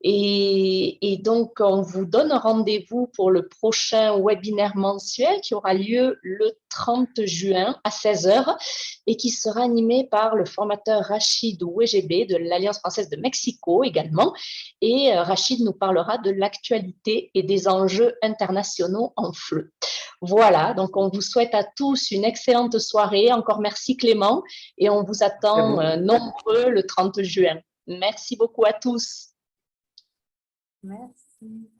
Speaker 1: Et donc, on vous donne rendez-vous pour le prochain webinaire mensuel qui aura lieu le 30 juin à 16 h et qui sera animé par le formateur Rachid Ouegebe de l'Alliance française de Mexico également. Et Rachid nous parlera de l'actualité et des enjeux internationaux en FLE. Voilà, donc on vous souhaite à tous une excellente soirée. Encore merci Clément et on vous attend nombreux le 30 juin. Merci beaucoup à tous.
Speaker 3: Merci.